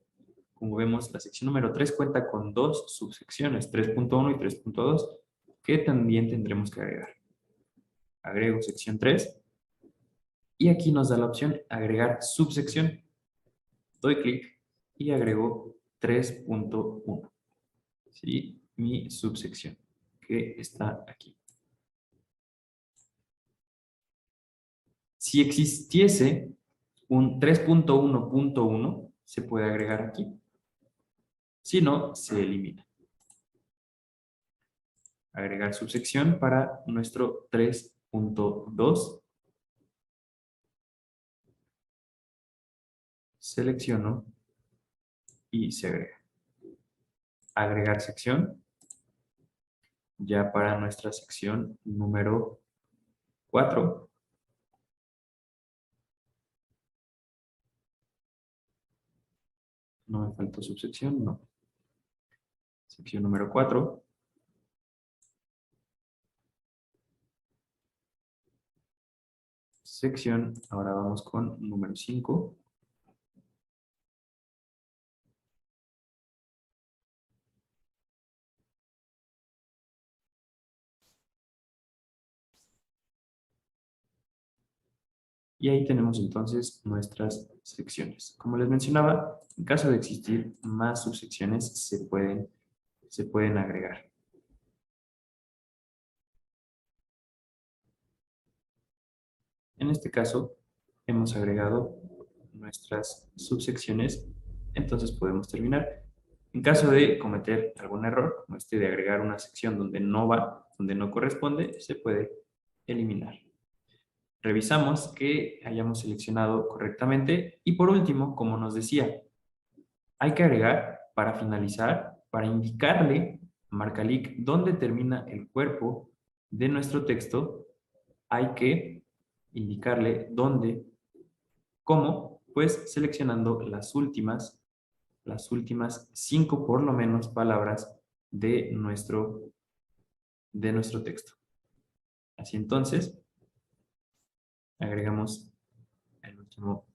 Speaker 1: Como vemos, la sección número 3 cuenta con 2 subsecciones, 3.1 y 3.2, que también tendremos que agregar. Agrego sección 3 y aquí nos da la opción agregar subsección. Doy clic y agrego 3.1. ¿Sí? Mi subsección, que está aquí. Si existiese un 3.1.1, se puede agregar aquí. Si no, se elimina. Agregar subsección para nuestro 3.2. Selecciono y se agrega. Agregar sección. Ya para nuestra sección número 4. No me faltó subsección, no. Sección número 4. Sección, ahora vamos con número 5. Y ahí tenemos entonces nuestras secciones. Como les mencionaba, en caso de existir más subsecciones, se pueden agregar. En este caso, hemos agregado nuestras subsecciones, entonces podemos terminar. En caso de cometer algún error, como este de agregar una sección donde no va, donde no corresponde, se puede eliminar. Revisamos que hayamos seleccionado correctamente y por último, como nos decía, hay que agregar para finalizar, para indicarle a Marcalic dónde termina el cuerpo de nuestro texto, hay que indicarle dónde, cómo, pues seleccionando las últimas 5 por lo menos palabras de nuestro texto. Así entonces, agregamos el último,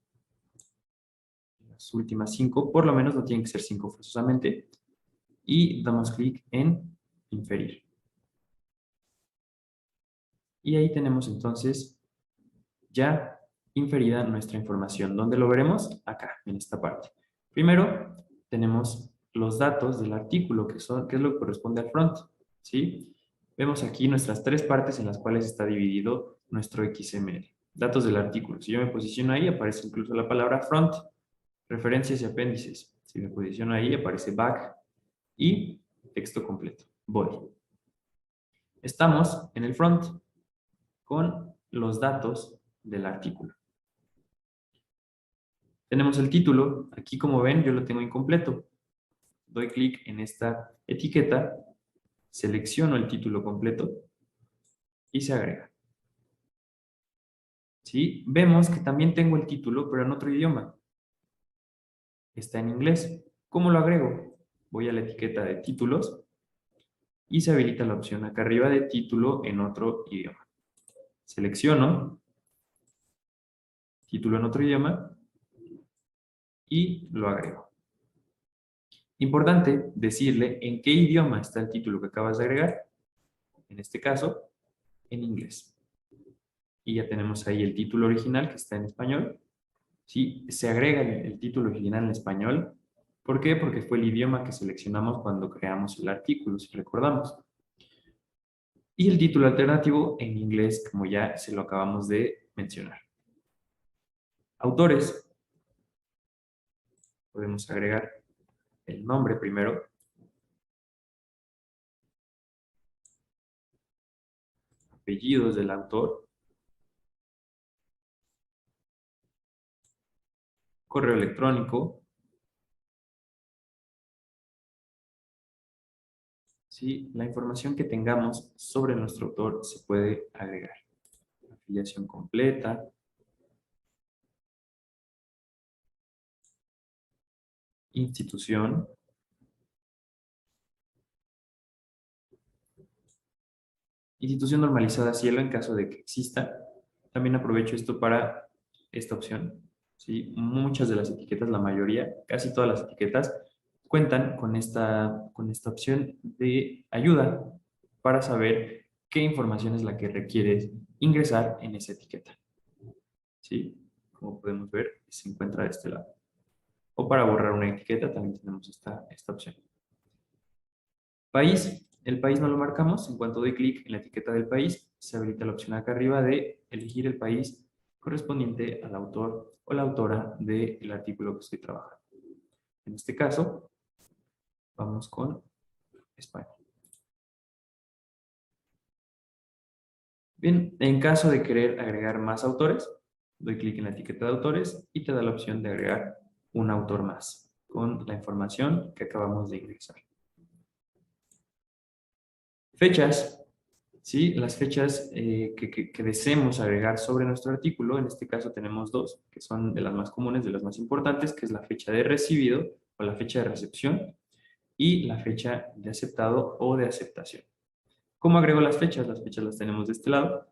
Speaker 1: las últimas 5, por lo menos no tienen que ser 5 forzosamente, y damos clic en inferir. Y ahí tenemos entonces ya inferida nuestra información. ¿Dónde lo veremos? Acá, en esta parte. Primero, tenemos los datos del artículo, que es lo que corresponde al front. ¿Sí? Vemos aquí nuestras 3 partes en las cuales está dividido nuestro XML. Datos del artículo. Si yo me posiciono ahí, aparece incluso la palabra front. Referencias y apéndices. Si me posiciono ahí, aparece back y texto completo. Body. Estamos en el front con los datos del artículo. Tenemos el título. Aquí, como ven, yo lo tengo incompleto. Doy clic en esta etiqueta, selecciono el título completo y se agrega. ¿Sí? Vemos que también tengo el título, pero en otro idioma. Está en inglés. ¿Cómo lo agrego? Voy a la etiqueta de títulos y se habilita la opción acá arriba de título en otro idioma. Selecciono título en otro idioma y lo agrego. Importante decirle en qué idioma está el título que acabas de agregar. En este caso, en inglés. Y ya tenemos ahí el título original que está en español. ¿Sí? Se agrega el título original en español. ¿Por qué? Porque fue el idioma que seleccionamos cuando creamos el artículo, si recordamos. Y el título alternativo en inglés, como ya se lo acabamos de mencionar. Autores. Podemos agregar el nombre primero. Apellidos del autor. Correo electrónico. ¿Sí? La información que tengamos sobre nuestro autor se puede agregar. Afiliación completa. Institución. Institución normalizada cielo en caso de que exista. También aprovecho esto para esta opción. ¿Sí? Muchas de las etiquetas, la mayoría, casi todas las etiquetas, cuentan con esta opción de ayuda para saber qué información es la que requieres ingresar en esa etiqueta. ¿Sí? Como podemos ver, se encuentra de este lado. O para borrar una etiqueta también tenemos esta opción. País. El país no lo marcamos. En cuanto doy clic en la etiqueta del país, se habilita la opción acá arriba de elegir el país correspondiente al autor o la autora del artículo que estoy trabajando. En este caso, vamos con España. Bien, en caso de querer agregar más autores, doy clic en la etiqueta de autores y te da la opción de agregar un autor más con la información que acabamos de ingresar. Fechas. ¿Sí? Las fechas que deseemos agregar sobre nuestro artículo, en este caso tenemos dos, que son de las más comunes, de las más importantes, que es la fecha de recibido o la fecha de recepción y la fecha de aceptado o de aceptación. ¿Cómo agrego las fechas? Las fechas las tenemos de este lado.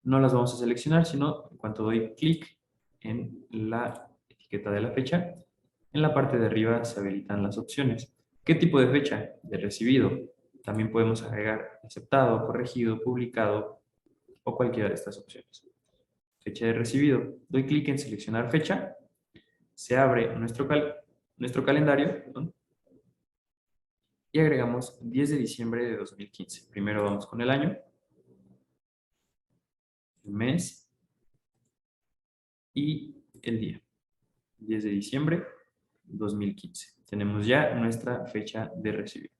Speaker 1: No las vamos a seleccionar, sino en cuanto doy clic en la etiqueta de la fecha, en la parte de arriba se habilitan las opciones. ¿Qué tipo de fecha? De recibido. También podemos agregar aceptado, corregido, publicado o cualquiera de estas opciones. Fecha de recibido. Doy clic en seleccionar fecha. Se abre nuestro calendario, perdón, y agregamos 10 de diciembre de 2015. Primero vamos con el año, el mes y el día. 10 de diciembre 2015. Tenemos ya nuestra fecha de recibido.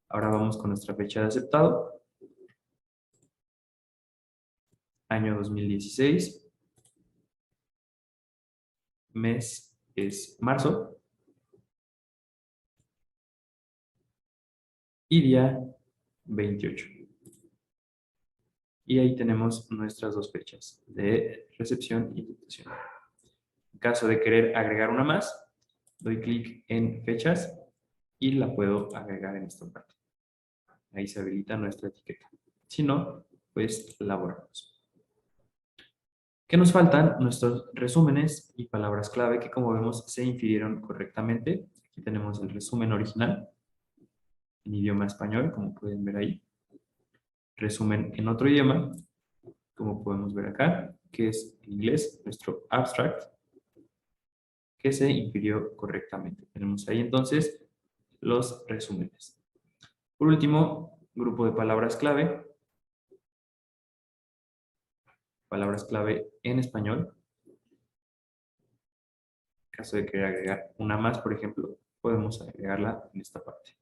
Speaker 1: Ahora vamos con nuestra fecha de aceptado. Año 2016. Mes es marzo. Y día 28. Y ahí tenemos nuestras dos fechas de recepción y aceptación. En caso de querer agregar una más, doy clic en fechas y la puedo agregar en esta parte. Ahí se habilita nuestra etiqueta. Si no, pues la borramos. ¿Qué nos faltan? Nuestros resúmenes y palabras clave que, como vemos, se infirieron correctamente. Aquí tenemos el resumen original en idioma español, como pueden ver ahí. Resumen en otro idioma, como podemos ver acá, que es en inglés, nuestro abstract, que se infirió correctamente. Tenemos ahí entonces los resúmenes. Por último, grupo de palabras clave. Palabras clave en español. En caso de querer agregar una más, por ejemplo, podemos agregarla en esta parte.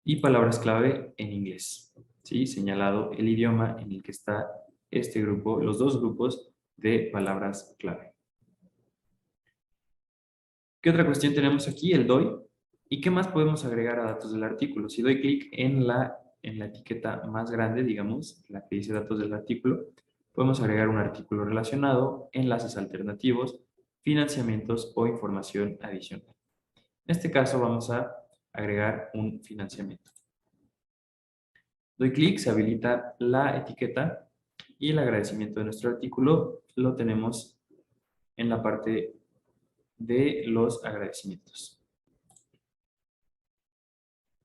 Speaker 1: Y palabras clave en inglés. ¿Sí? Señalado el idioma en el que está este grupo, los dos grupos de palabras clave. ¿Qué otra cuestión tenemos aquí? El doy. ¿Y qué más podemos agregar a datos del artículo? Si doy clic en la etiqueta más grande, digamos, la que dice datos del artículo, podemos agregar un artículo relacionado, enlaces alternativos, financiamientos o información adicional. En este caso vamos a agregar un financiamiento. Doy clic, se habilita la etiqueta y el agradecimiento de nuestro artículo lo tenemos en la parte de los agradecimientos.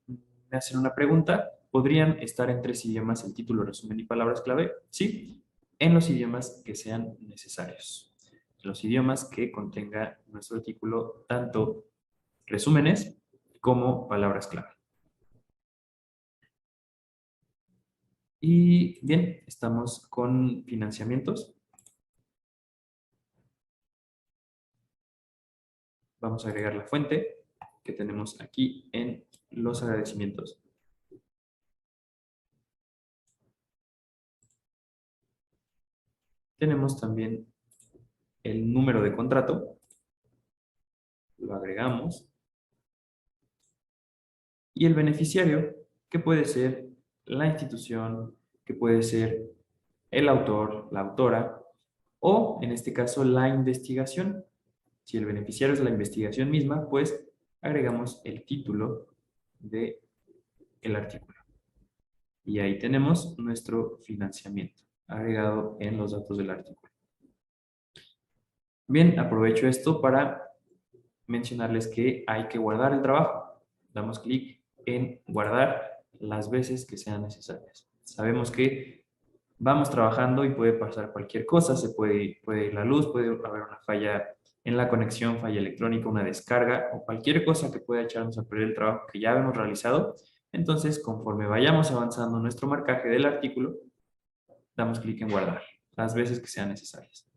Speaker 1: Me hacen una pregunta. ¿Podrían estar en 3 idiomas el título, resumen y palabras clave? Sí, en los idiomas que sean necesarios. En los idiomas que contenga nuestro artículo tanto resúmenes como palabras clave. Y bien, estamos con financiamientos. Vamos a agregar la fuente que tenemos aquí en los agradecimientos. Tenemos también el número de contrato. Lo agregamos. Y el beneficiario, que puede ser la institución, que puede ser el autor, la autora, o en este caso la investigación. Si el beneficiario es la investigación misma, pues agregamos el título del artículo. Y ahí tenemos nuestro financiamiento agregado en los datos del artículo. Bien, aprovecho esto para mencionarles que hay que guardar el trabajo. Damos clic en guardar las veces que sean necesarias. Sabemos que vamos trabajando y puede pasar cualquier cosa, puede ir la luz, puede haber una falla en la conexión, falla electrónica, una descarga o cualquier cosa que pueda echarnos a perder el trabajo que ya hemos realizado. Entonces, conforme vayamos avanzando en nuestro marcaje del artículo, damos clic en guardar las veces que sean necesarias.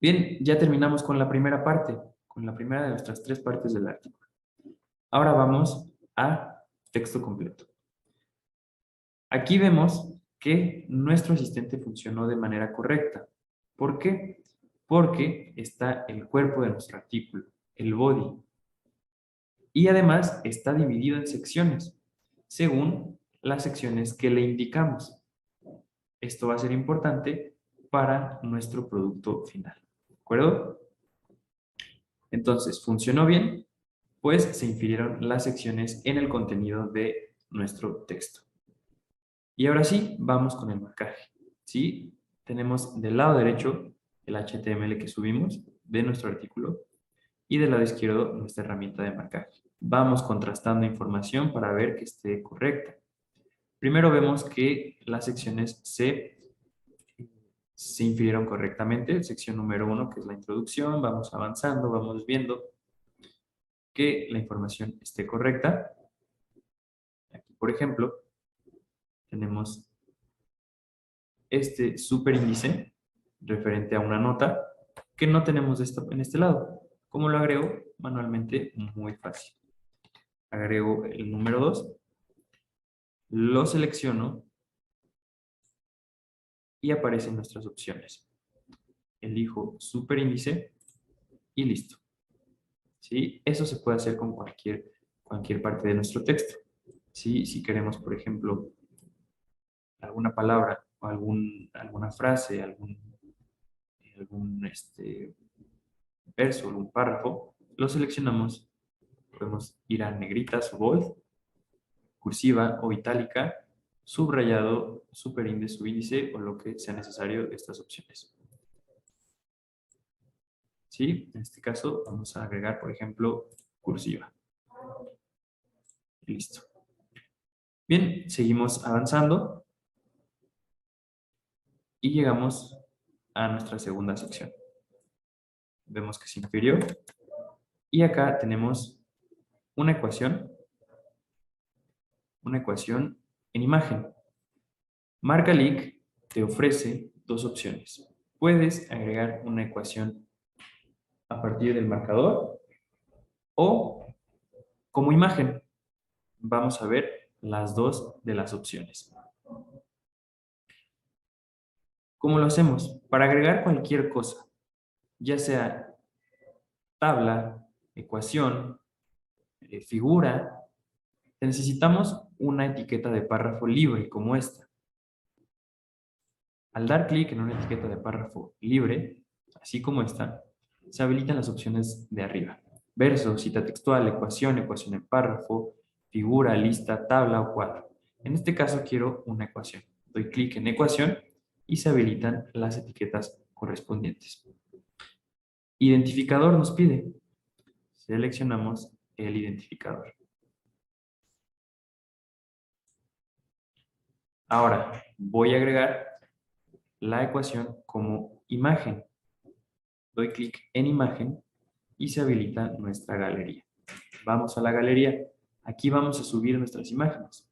Speaker 1: Bien, ya terminamos con la primera parte, con la primera de nuestras 3 partes del artículo. Ahora vamos a texto completo. Aquí vemos que nuestro asistente funcionó de manera correcta. ¿Por qué? Porque está el cuerpo de nuestro artículo, el body. Y además está dividido en secciones, según las secciones que le indicamos. Esto va a ser importante para nuestro producto final. ¿De acuerdo? Entonces, ¿funcionó bien? Pues se infirieron las secciones en el contenido de nuestro texto. Y ahora sí, vamos con el marcaje. ¿Sí? Tenemos del lado derecho el HTML que subimos de nuestro artículo y del lado izquierdo nuestra herramienta de marcaje. Vamos contrastando información para ver que esté correcta. Primero vemos que las secciones se infirieron correctamente. Sección número 1, que es la introducción, vamos avanzando, vamos viendo que la información esté correcta. Aquí, por ejemplo, tenemos este superíndice referente a una nota que no tenemos en este lado. ¿Cómo lo agrego? Manualmente, muy fácil. Agrego el número 2, lo selecciono y aparecen nuestras opciones. Elijo superíndice y listo. ¿Sí? Eso se puede hacer con cualquier parte de nuestro texto. ¿Sí? Si queremos, por ejemplo, alguna palabra o alguna frase, algún verso, algún párrafo, lo seleccionamos. Podemos ir a negritas o bold, cursiva o itálica, subrayado, superíndice, subíndice o lo que sea necesario de estas opciones. ¿Sí? En este caso vamos a agregar, por ejemplo, cursiva. Listo. Bien, seguimos avanzando y llegamos a nuestra segunda sección. Vemos que se infirió y acá tenemos una ecuación en imagen. Marcalic te ofrece 2 opciones. Puedes agregar una ecuación a partir del marcador o como imagen. Vamos a ver las 2 de las opciones. ¿Cómo lo hacemos? Para agregar cualquier cosa, ya sea tabla, ecuación, figura, necesitamos una etiqueta de párrafo libre como esta. Al dar clic en una etiqueta de párrafo libre, así como esta, se habilitan las opciones de arriba. Verso, cita textual, ecuación en párrafo, figura, lista, tabla o cuadro. En este caso quiero una ecuación. Doy clic en ecuación y se habilitan las etiquetas correspondientes. Identificador nos pide. Seleccionamos el identificador. Ahora voy a agregar la ecuación como imagen. Doy clic en imagen y se habilita nuestra galería. Vamos a la galería. Aquí vamos a subir nuestras imágenes.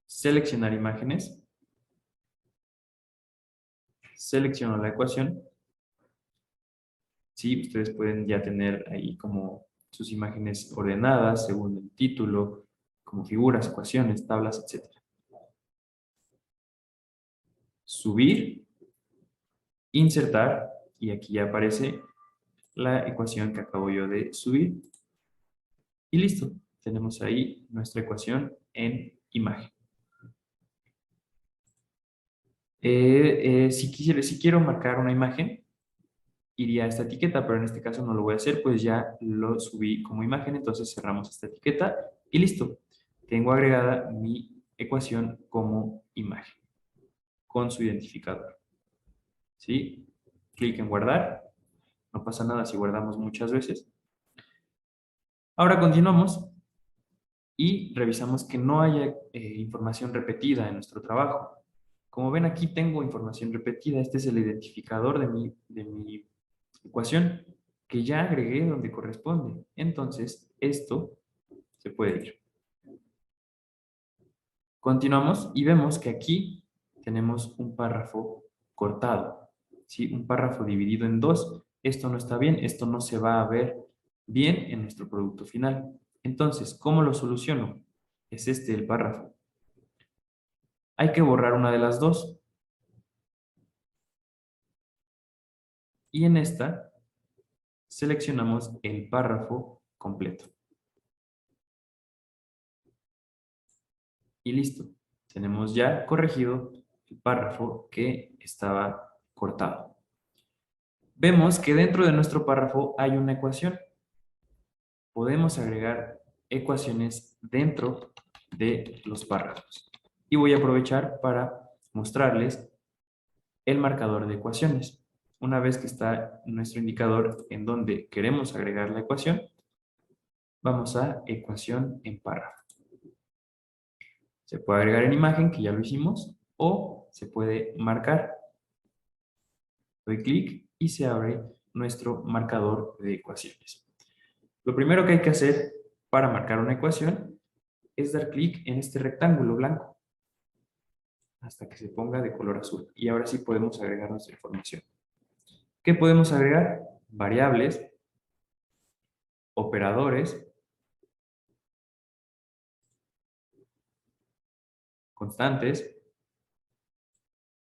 Speaker 1: Seleccionar imágenes. Selecciono la ecuación. Sí, ustedes pueden ya tener ahí como sus imágenes ordenadas según el título, como figuras, ecuaciones, tablas, etc. Subir, insertar, y aquí ya aparece la ecuación que acabo yo de subir. Y listo, tenemos ahí nuestra ecuación en imagen. Si quiero marcar una imagen, iría a esta etiqueta, pero en este caso no lo voy a hacer, pues ya lo subí como imagen, entonces cerramos esta etiqueta y listo. Tengo agregada mi ecuación como imagen, con su identificador. ¿Sí? Clic en guardar. No pasa nada si guardamos muchas veces. Ahora continuamos y revisamos que no haya información repetida en nuestro trabajo. Como ven, aquí tengo información repetida. Este es el identificador de mi ecuación que ya agregué donde corresponde. Entonces, esto se puede ir. Continuamos y vemos que aquí tenemos un párrafo cortado, ¿sí? Un párrafo dividido en dos. Esto no está bien, esto no se va a ver bien en nuestro producto final. Entonces, ¿cómo lo soluciono? Es este el párrafo. Hay que borrar una de las dos. Y en esta seleccionamos el párrafo completo. Y listo. Tenemos ya corregido el párrafo que estaba cortado. Vemos que dentro de nuestro párrafo hay una ecuación. Podemos agregar ecuaciones dentro de los párrafos. Y voy a aprovechar para mostrarles el marcador de ecuaciones. Una vez que está nuestro indicador en donde queremos agregar la ecuación, vamos a ecuación en párrafo. Se puede agregar en imagen, que ya lo hicimos, o se puede marcar. Doy clic y se abre nuestro marcador de ecuaciones. Lo primero que hay que hacer para marcar una ecuación es dar clic en este rectángulo blanco hasta que se ponga de color azul. Y ahora sí podemos agregar nuestra información. ¿Qué podemos agregar? Variables, operadores, constantes,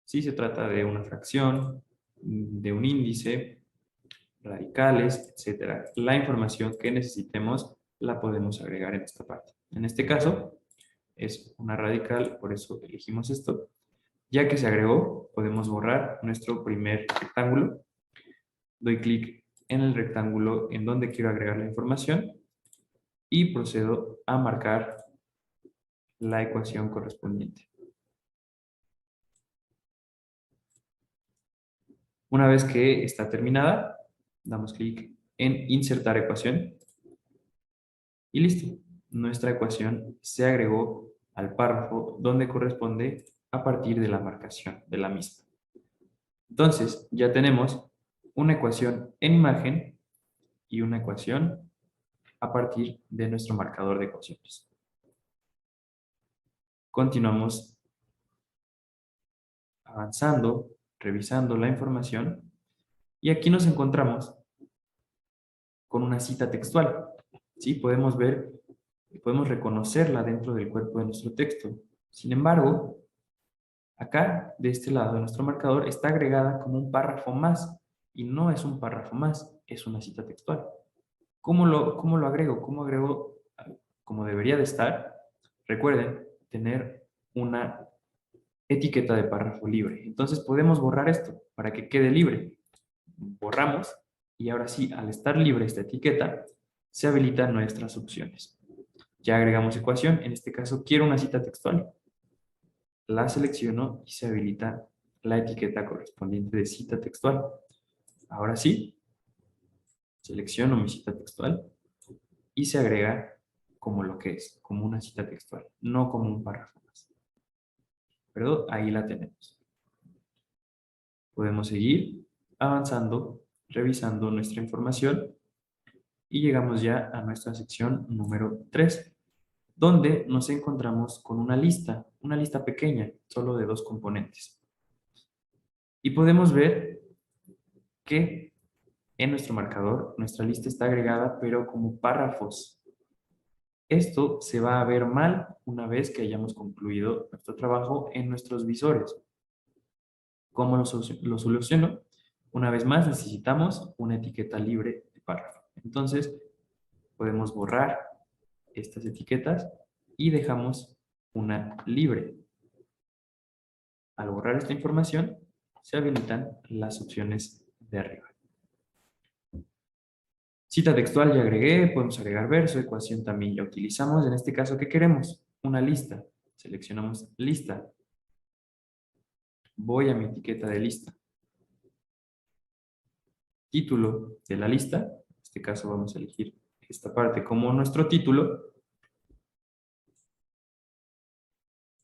Speaker 1: si se trata de una fracción, de un índice, radicales, etc. La información que necesitemos la podemos agregar en esta parte. En este caso es una radical, por eso elegimos esto. Ya que se agregó, podemos borrar nuestro primer rectángulo. Doy clic en el rectángulo en donde quiero agregar la información y procedo a marcar la ecuación correspondiente. Una vez que está terminada, damos clic en insertar ecuación y listo. Nuestra ecuación se agregó al párrafo donde corresponde a partir de la marcación de la misma. Entonces, ya tenemos una ecuación en imagen y una ecuación a partir de nuestro marcador de ecuaciones. Continuamos avanzando, revisando la información y aquí nos encontramos con una cita textual. ¿Sí? Podemos ver, podemos reconocerla dentro del cuerpo de nuestro texto. Sin embargo, acá, de este lado de nuestro marcador, está agregada como un párrafo más y no es un párrafo más, es una cita textual. ¿Cómo lo agrego? ¿Cómo agrego como debería de estar? Recuerden tener una etiqueta de párrafo libre. Entonces podemos borrar esto para que quede libre. Borramos y ahora sí, al estar libre esta etiqueta, se habilitan nuestras opciones. Ya agregamos ecuación, en este caso quiero una cita textual. La selecciono y se habilita la etiqueta correspondiente de cita textual. Ahora sí, selecciono mi cita textual y se agrega como lo que es, como una cita textual, no como un párrafo más. Pero ahí la tenemos. Podemos seguir avanzando, revisando nuestra información y llegamos ya a nuestra sección número 3, donde nos encontramos con una lista pequeña, solo de 2 componentes. Y podemos ver que en nuestro marcador, nuestra lista está agregada, pero como párrafos. Esto se va a ver mal una vez que hayamos concluido nuestro trabajo en nuestros visores. ¿Cómo lo soluciono? Una vez más necesitamos una etiqueta libre de párrafo. Entonces, podemos borrar estas etiquetas y dejamos una libre. Al borrar esta información, se habilitan las opciones de arriba. Cita textual ya agregué, podemos agregar verso, ecuación también ya utilizamos. En este caso, ¿qué queremos? Una lista. Seleccionamos lista. Voy a mi etiqueta de lista. Título de la lista. En este caso vamos a elegir esta parte como nuestro título.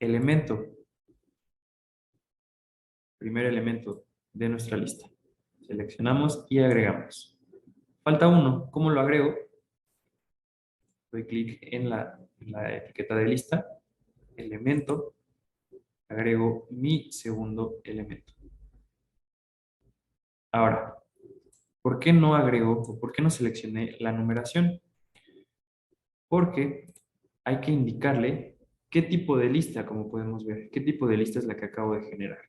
Speaker 1: elemento, primer elemento de nuestra lista. Seleccionamos y agregamos. Falta uno. ¿Cómo lo agrego? Doy clic en la etiqueta de lista, elemento, agrego mi segundo elemento. Ahora, ¿por qué no agrego o por qué no seleccioné la numeración? Porque hay que indicarle qué tipo de lista, como podemos ver, qué tipo de lista es la que acabo de generar.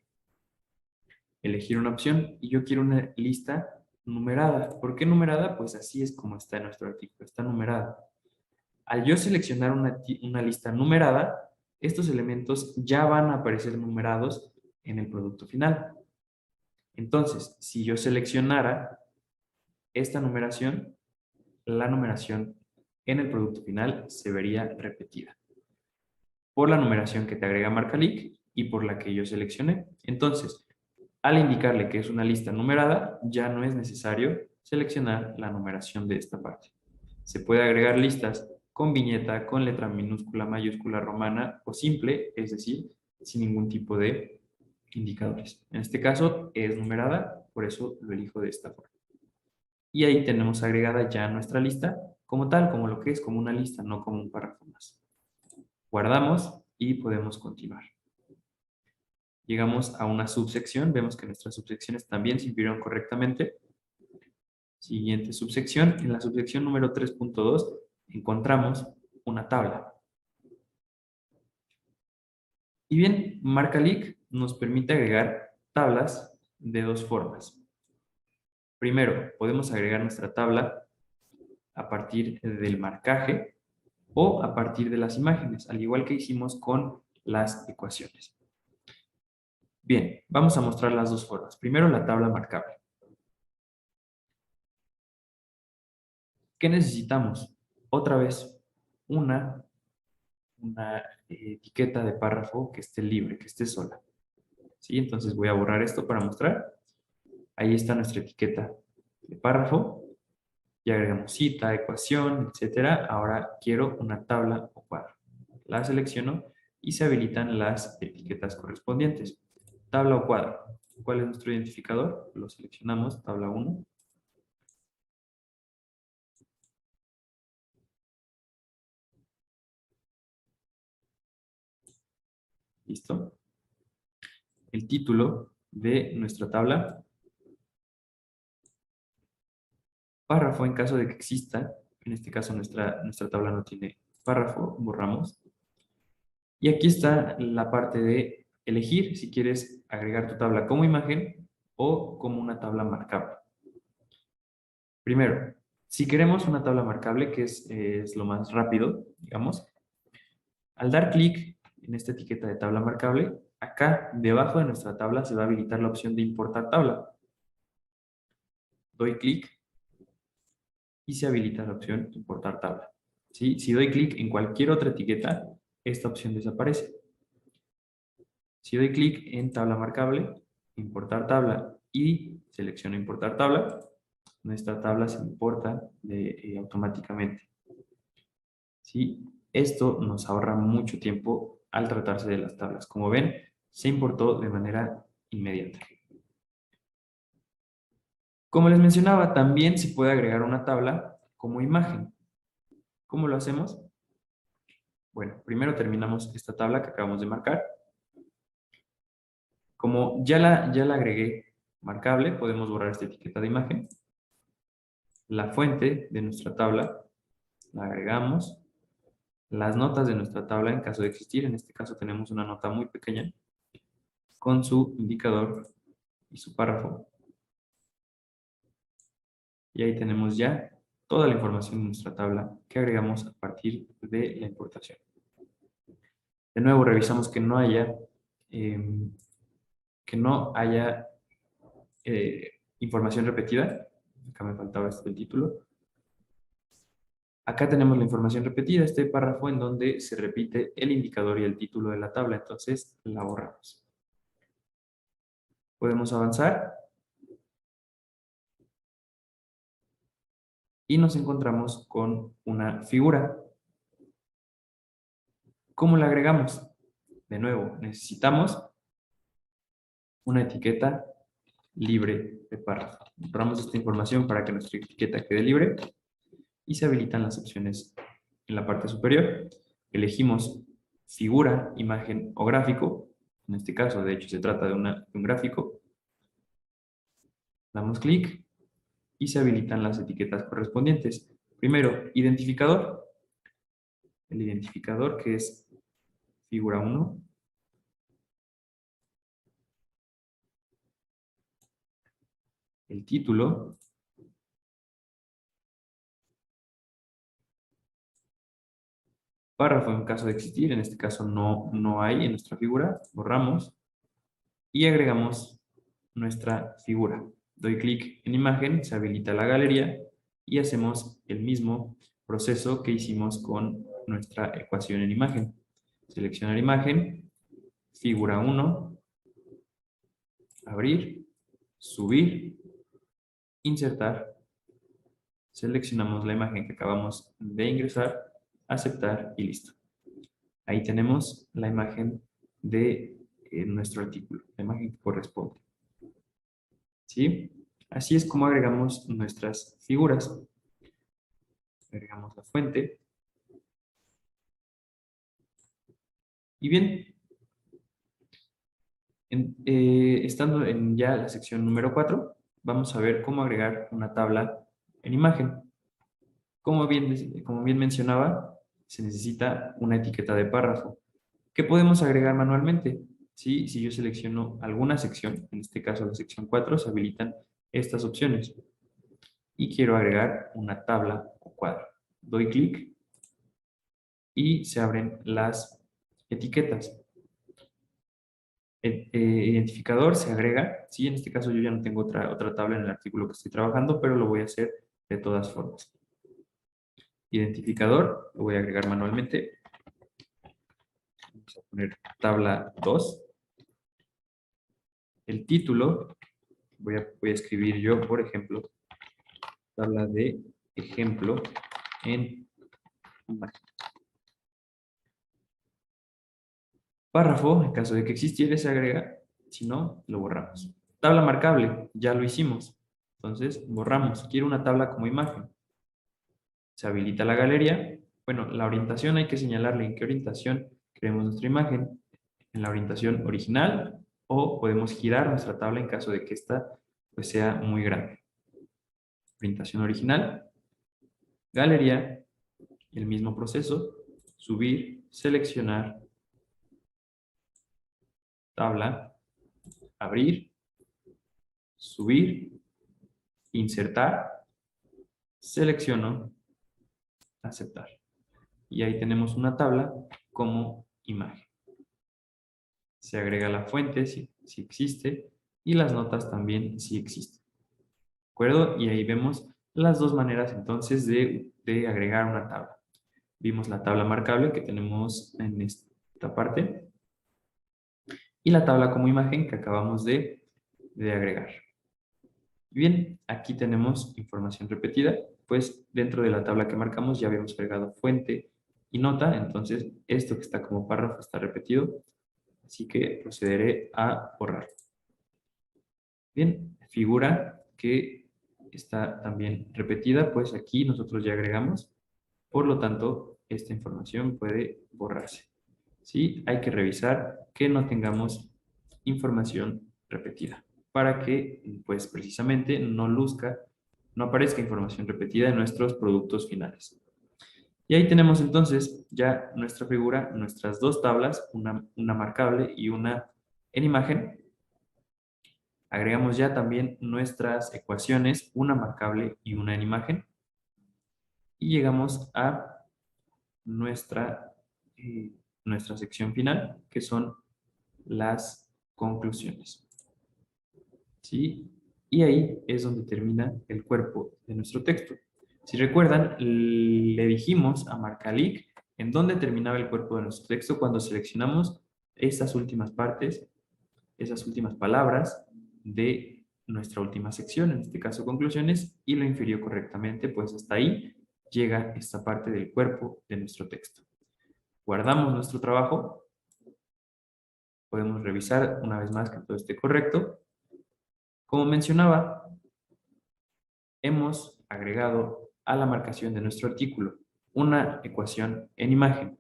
Speaker 1: Elegir una opción y yo quiero una lista numerada. ¿Por qué numerada? Pues así es como está en nuestro artículo, está numerada. Al yo seleccionar una lista numerada, estos elementos ya van a aparecer numerados en el producto final. Entonces, si yo seleccionara esta numeración, la numeración en el producto final se vería repetida por la numeración que te agrega Marcalic y por la que yo seleccioné. Entonces, al indicarle que es una lista numerada, ya no es necesario seleccionar la numeración de esta parte. Se puede agregar listas con viñeta, con letra minúscula, mayúscula, romana o simple, es decir, sin ningún tipo de indicadores. En este caso es numerada, por eso lo elijo de esta forma. Y ahí tenemos agregada ya nuestra lista como tal, como lo que es, como una lista, no como un párrafo más. Guardamos y podemos continuar. Llegamos a una subsección, vemos que nuestras subsecciones también se imprimieron correctamente. Siguiente subsección, en la subsección número 3.2 encontramos una tabla. Y bien, Marcalic nos permite agregar tablas de dos formas. Primero, podemos agregar nuestra tabla a partir del marcaje o a partir de las imágenes, al igual que hicimos con las ecuaciones. Bien, vamos a mostrar las dos formas. Primero, la tabla marcable. ¿Qué necesitamos? Otra vez, una etiqueta de párrafo que esté libre, que esté sola. ¿Sí? Entonces voy a borrar esto para mostrar. Ahí está nuestra etiqueta de párrafo. Y agregamos cita, ecuación, etcétera. Ahora quiero una tabla o cuadro. La selecciono y se habilitan las etiquetas correspondientes. Tabla o cuadro. ¿Cuál es nuestro identificador? Lo seleccionamos, tabla 1. Listo. El título de nuestra tabla. Párrafo en caso de que exista. En este caso nuestra tabla no tiene párrafo, borramos. Y aquí está la parte de elegir si quieres agregar tu tabla como imagen o como una tabla marcable. Primero, si queremos una tabla marcable, que es lo más rápido, digamos, al dar clic en esta etiqueta de tabla marcable, acá debajo de nuestra tabla se va a habilitar la opción de importar tabla. Doy clic y se habilita la opción importar tabla. ¿Sí? Si doy clic en cualquier otra etiqueta, esta opción desaparece. Si doy clic en tabla marcable, importar tabla y selecciono importar tabla, nuestra tabla se importa automáticamente. ¿Sí? Esto nos ahorra mucho tiempo al tratarse de las tablas. Como ven, se importó de manera inmediata. Como les mencionaba, también se puede agregar una tabla como imagen. ¿Cómo lo hacemos? Bueno, primero terminamos esta tabla que acabamos de marcar. Como ya la agregué marcable, podemos borrar esta etiqueta de imagen. La fuente de nuestra tabla la agregamos. Las notas de nuestra tabla, en caso de existir, en este caso tenemos una nota muy pequeña, con su indicador y su párrafo. Y ahí tenemos ya toda la información de nuestra tabla que agregamos a partir de la importación. De nuevo, revisamos que no haya información repetida. Acá me faltaba esto del título. Acá tenemos la información repetida, este párrafo en donde se repite el indicador y el título de la tabla, entonces la borramos. Podemos avanzar y nos encontramos con una figura. ¿Cómo la agregamos? de nuevo, necesitamos una etiqueta libre de párrafo. Borramos esta información para que nuestra etiqueta quede libre y se habilitan las opciones en la parte superior. Elegimos figura, imagen o gráfico. En este caso, de hecho, se trata de un gráfico. Damos clic y se habilitan las etiquetas correspondientes. Primero, identificador. El identificador, que es figura 1. El título. Párrafo en caso de existir, en este caso no hay en nuestra figura. Borramos y agregamos nuestra figura. Doy clic en imagen, se habilita la galería y hacemos el mismo proceso que hicimos con nuestra ecuación en imagen. Seleccionar imagen, figura 1, abrir, subir, insertar. Seleccionamos la imagen que acabamos de ingresar, aceptar y listo. Ahí tenemos la imagen de nuestro artículo, la imagen que corresponde. ¿Sí? Así es como agregamos nuestras figuras. Agregamos la fuente. Y bien, estando en ya la sección número 4, vamos a ver cómo agregar una tabla en imagen. Como bien mencionaba, se necesita una etiqueta de párrafo que podemos agregar manualmente. ¿Sí? Si yo selecciono alguna sección, en este caso la sección 4, se habilitan estas opciones. Y quiero agregar una tabla o cuadro. Doy clic y se abren las etiquetas. El identificador se agrega, ¿sí? En este caso yo ya no tengo otra tabla en el artículo que estoy trabajando, pero lo voy a hacer de todas formas. Identificador, lo voy a agregar manualmente. Vamos a poner tabla 2. El título, voy a escribir yo, por ejemplo, tabla de ejemplo en imagen. Párrafo, en caso de que existiera, se agrega, si no, lo borramos. Tabla marcable, ya lo hicimos. Entonces, borramos. Quiero una tabla como imagen. Se habilita la galería. Bueno, la orientación hay que señalarle en qué orientación queremos nuestra imagen. En la orientación original o podemos girar nuestra tabla en caso de que esta pues, sea muy grande. Orientación original, galería, el mismo proceso, subir, seleccionar, tabla, abrir, subir, insertar, selecciono, aceptar. Y ahí tenemos una tabla como imagen. Se agrega la fuente si existe y las notas también si existen. ¿De acuerdo? Y ahí vemos las dos maneras entonces de agregar una tabla. Vimos la tabla marcable que tenemos en esta parte y la tabla como imagen que acabamos de agregar. Bien, aquí tenemos información repetida, pues dentro de la tabla que marcamos ya habíamos agregado fuente y nota, entonces esto que está como párrafo está repetido, así que procederé a borrar. Bien, figura que está también repetida, pues aquí nosotros ya agregamos, por lo tanto esta información puede borrarse. ¿Sí? Hay que revisar que no tengamos información repetida para que pues precisamente no aparezca información repetida en nuestros productos finales. Y ahí tenemos entonces ya nuestra figura, nuestras dos tablas, una marcable y una en imagen. Agregamos ya también nuestras ecuaciones, una marcable y una en imagen. Y llegamos a nuestra sección final, que son las conclusiones. ¿Sí? Y ahí es donde termina el cuerpo de nuestro texto. Si recuerdan, le dijimos a Marcalic en dónde terminaba el cuerpo de nuestro texto cuando seleccionamos estas últimas partes, esas últimas palabras de nuestra última sección, en este caso conclusiones, y lo infirió correctamente, pues hasta ahí llega esta parte del cuerpo de nuestro texto. Guardamos nuestro trabajo podemos revisar una vez más que todo esté correcto. Como mencionaba, hemos agregado a la marcación de nuestro artículo una ecuación en imagen,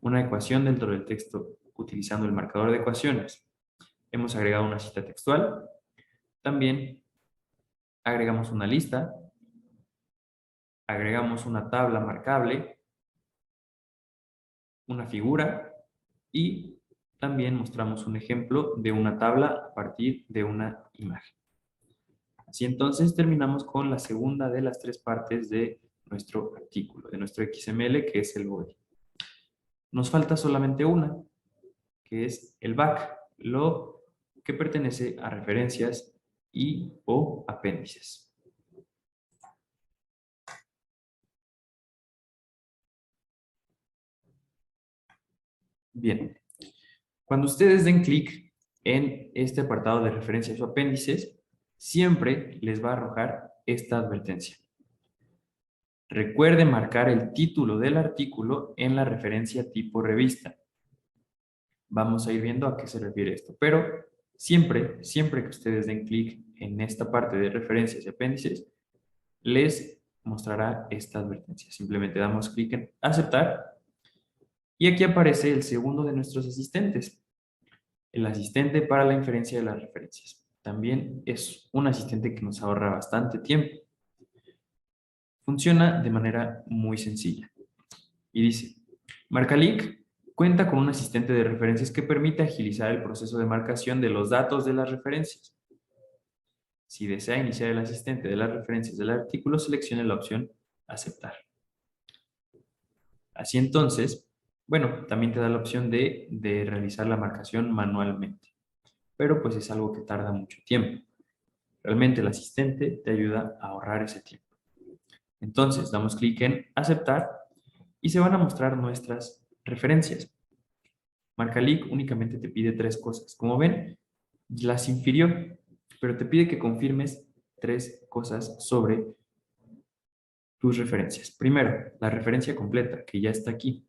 Speaker 1: una ecuación dentro del texto utilizando el marcador de ecuaciones. Hemos agregado una cita textual. También agregamos una lista, agregamos una tabla marcable, una figura y también mostramos un ejemplo de una tabla a partir de una imagen. Así entonces terminamos con la segunda de las tres partes de nuestro artículo, de nuestro XML, que es el body. Nos falta solamente una, que es el back, lo que pertenece a referencias y o apéndices. Bien, cuando ustedes den clic en este apartado de referencias o apéndices, siempre les va a arrojar esta advertencia. Recuerde marcar el título del artículo en la referencia tipo revista. Vamos a ir viendo a qué se refiere esto, pero siempre que ustedes den clic en esta parte de referencias y apéndices, les mostrará esta advertencia. Simplemente damos clic en aceptar y aquí aparece el segundo de nuestros asistentes, el asistente para la inferencia de las referencias. También es un asistente que nos ahorra bastante tiempo. Funciona de manera muy sencilla. Y dice, Marcalic cuenta con un asistente de referencias que permite agilizar el proceso de marcación de los datos de las referencias. Si desea iniciar el asistente de las referencias del artículo, seleccione la opción Aceptar. Así entonces, bueno, también te da la opción de realizar la marcación manualmente, pero pues es algo que tarda mucho tiempo. Realmente el asistente te ayuda a ahorrar ese tiempo. Entonces, damos clic en Aceptar y se van a mostrar nuestras referencias. Marcalic únicamente te pide tres cosas. Como ven, las infirió, pero te pide que confirmes tres cosas sobre tus referencias. Primero, la referencia completa, que ya está aquí.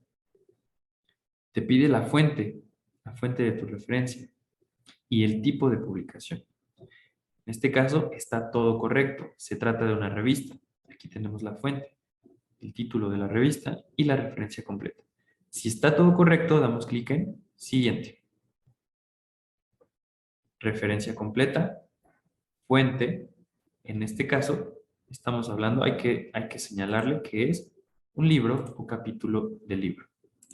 Speaker 1: Te pide la fuente de tu referencia y el tipo de publicación. En este caso está todo correcto. Se trata de una revista. Aquí tenemos la fuente, el título de la revista y la referencia completa. Si está todo correcto, damos clic en Siguiente. Referencia completa, fuente. En este caso, estamos hablando, hay que señalarle que es un libro o capítulo del libro.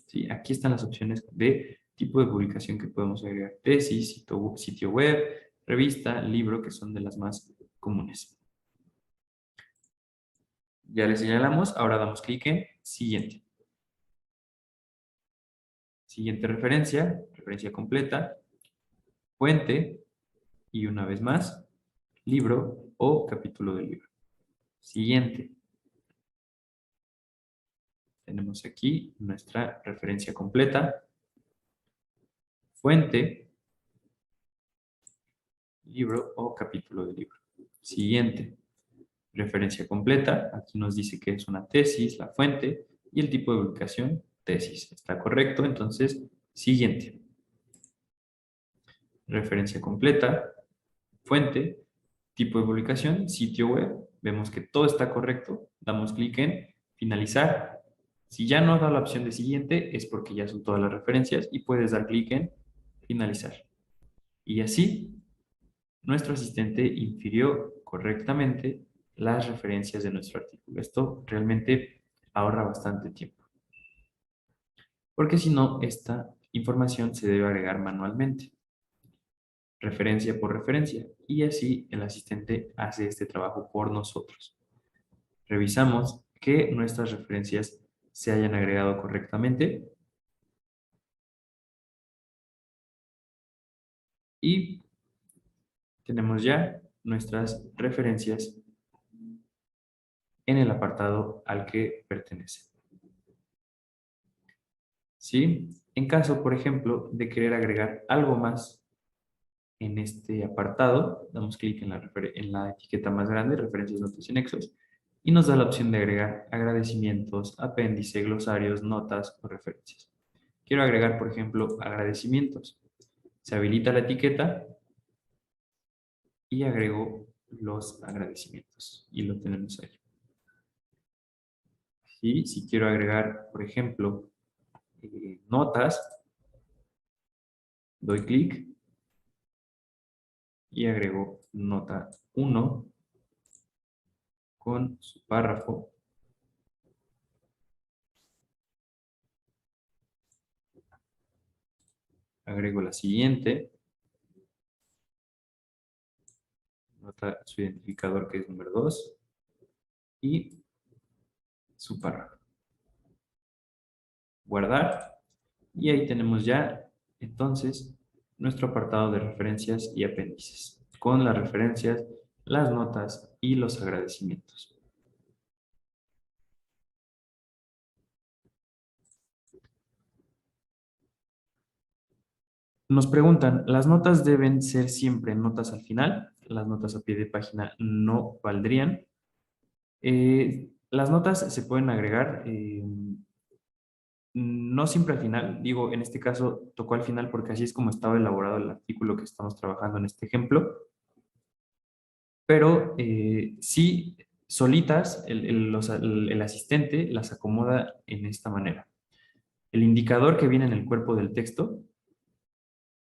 Speaker 1: ¿Sí? Aquí están las opciones de tipo de publicación que podemos agregar. Tesis, sitio web, revista, libro, que son de las más comunes. Ya le señalamos, ahora damos clic en Siguiente. Siguiente referencia, referencia completa, fuente y una vez más, libro o capítulo del libro. Siguiente. Tenemos aquí nuestra referencia completa, fuente, libro o capítulo del libro. Siguiente. Referencia completa, aquí nos dice que es una tesis, la fuente y el tipo de publicación, tesis. Está correcto, entonces, siguiente. Referencia completa, fuente, tipo de publicación, sitio web. Vemos que todo está correcto. Damos clic en finalizar. Si ya no da la opción de siguiente, es porque ya son todas las referencias y puedes dar clic en finalizar. Y así, nuestro asistente infirió correctamente las referencias de nuestro artículo. Esto realmente ahorra bastante tiempo. Porque si no, esta información se debe agregar manualmente, referencia por referencia, y así el asistente hace este trabajo por nosotros. Revisamos que nuestras referencias se hayan agregado correctamente y tenemos ya nuestras referencias en el apartado al que pertenece. ¿Sí? En caso, por ejemplo, de querer agregar algo más en este apartado, damos clic en la etiqueta más grande, referencias, notas y nexos, y nos da la opción de agregar agradecimientos, apéndice, glosarios, notas o referencias. Quiero agregar, por ejemplo, agradecimientos. Se habilita la etiqueta y agrego los agradecimientos. Y lo tenemos ahí. ¿Sí? Si quiero agregar, por ejemplo, notas, doy clic y agrego nota 1 con su párrafo. Agrego la siguiente. Nota su identificador, que es número 2. Y su párrafo. Guardar. Y ahí tenemos ya, entonces, nuestro apartado de referencias y apéndices, con las referencias, las notas y los agradecimientos. Nos preguntan, ¿las notas deben ser siempre notas al final? Las notas a pie de página no valdrían. Las notas se pueden agregar, no siempre al final. Digo, en este caso tocó al final porque así es como estaba elaborado el artículo que estamos trabajando en este ejemplo. Pero sí, solitas, el asistente las acomoda en esta manera. El indicador que viene en el cuerpo del texto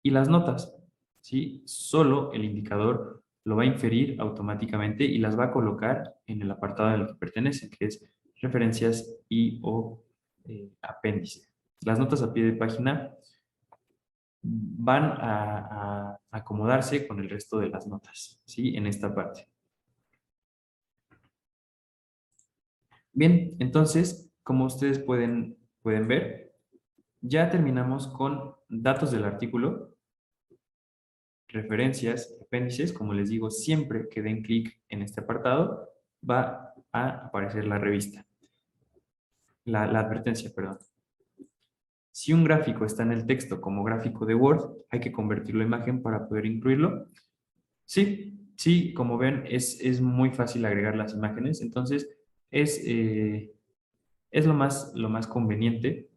Speaker 1: y las notas, ¿sí? Solo el indicador lo va a inferir automáticamente y las va a colocar en el apartado al que pertenecen, que es referencias y o apéndice. Las notas a pie de página van a acomodarse con el resto de las notas, ¿sí? En esta parte. Bien, entonces, como ustedes pueden ver, ya terminamos con datos del artículo, referencias, apéndices. Como les digo, siempre que den clic en este apartado, va a aparecer la revista, la advertencia, perdón. Si un gráfico está en el texto como gráfico de Word, hay que convertirlo a imagen para poder incluirlo. Sí, sí, como ven, es muy fácil agregar las imágenes, entonces es lo más conveniente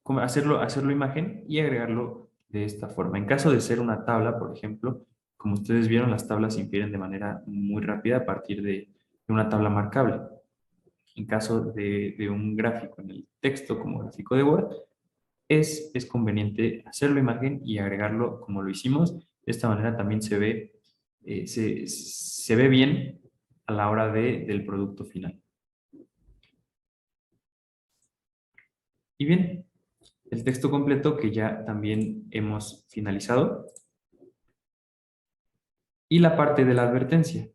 Speaker 1: como hacerlo imagen y agregarlo de esta forma. En caso de ser una tabla, por ejemplo, como ustedes vieron, las tablas se infieren de manera muy rápida a partir de una tabla marcable. En caso de un gráfico en el texto como gráfico de Word, es conveniente hacerlo imagen y agregarlo como lo hicimos. De esta manera también se ve, se ve bien a la hora del producto final. Y bien, el texto completo que ya también hemos finalizado. Y la parte de la advertencia.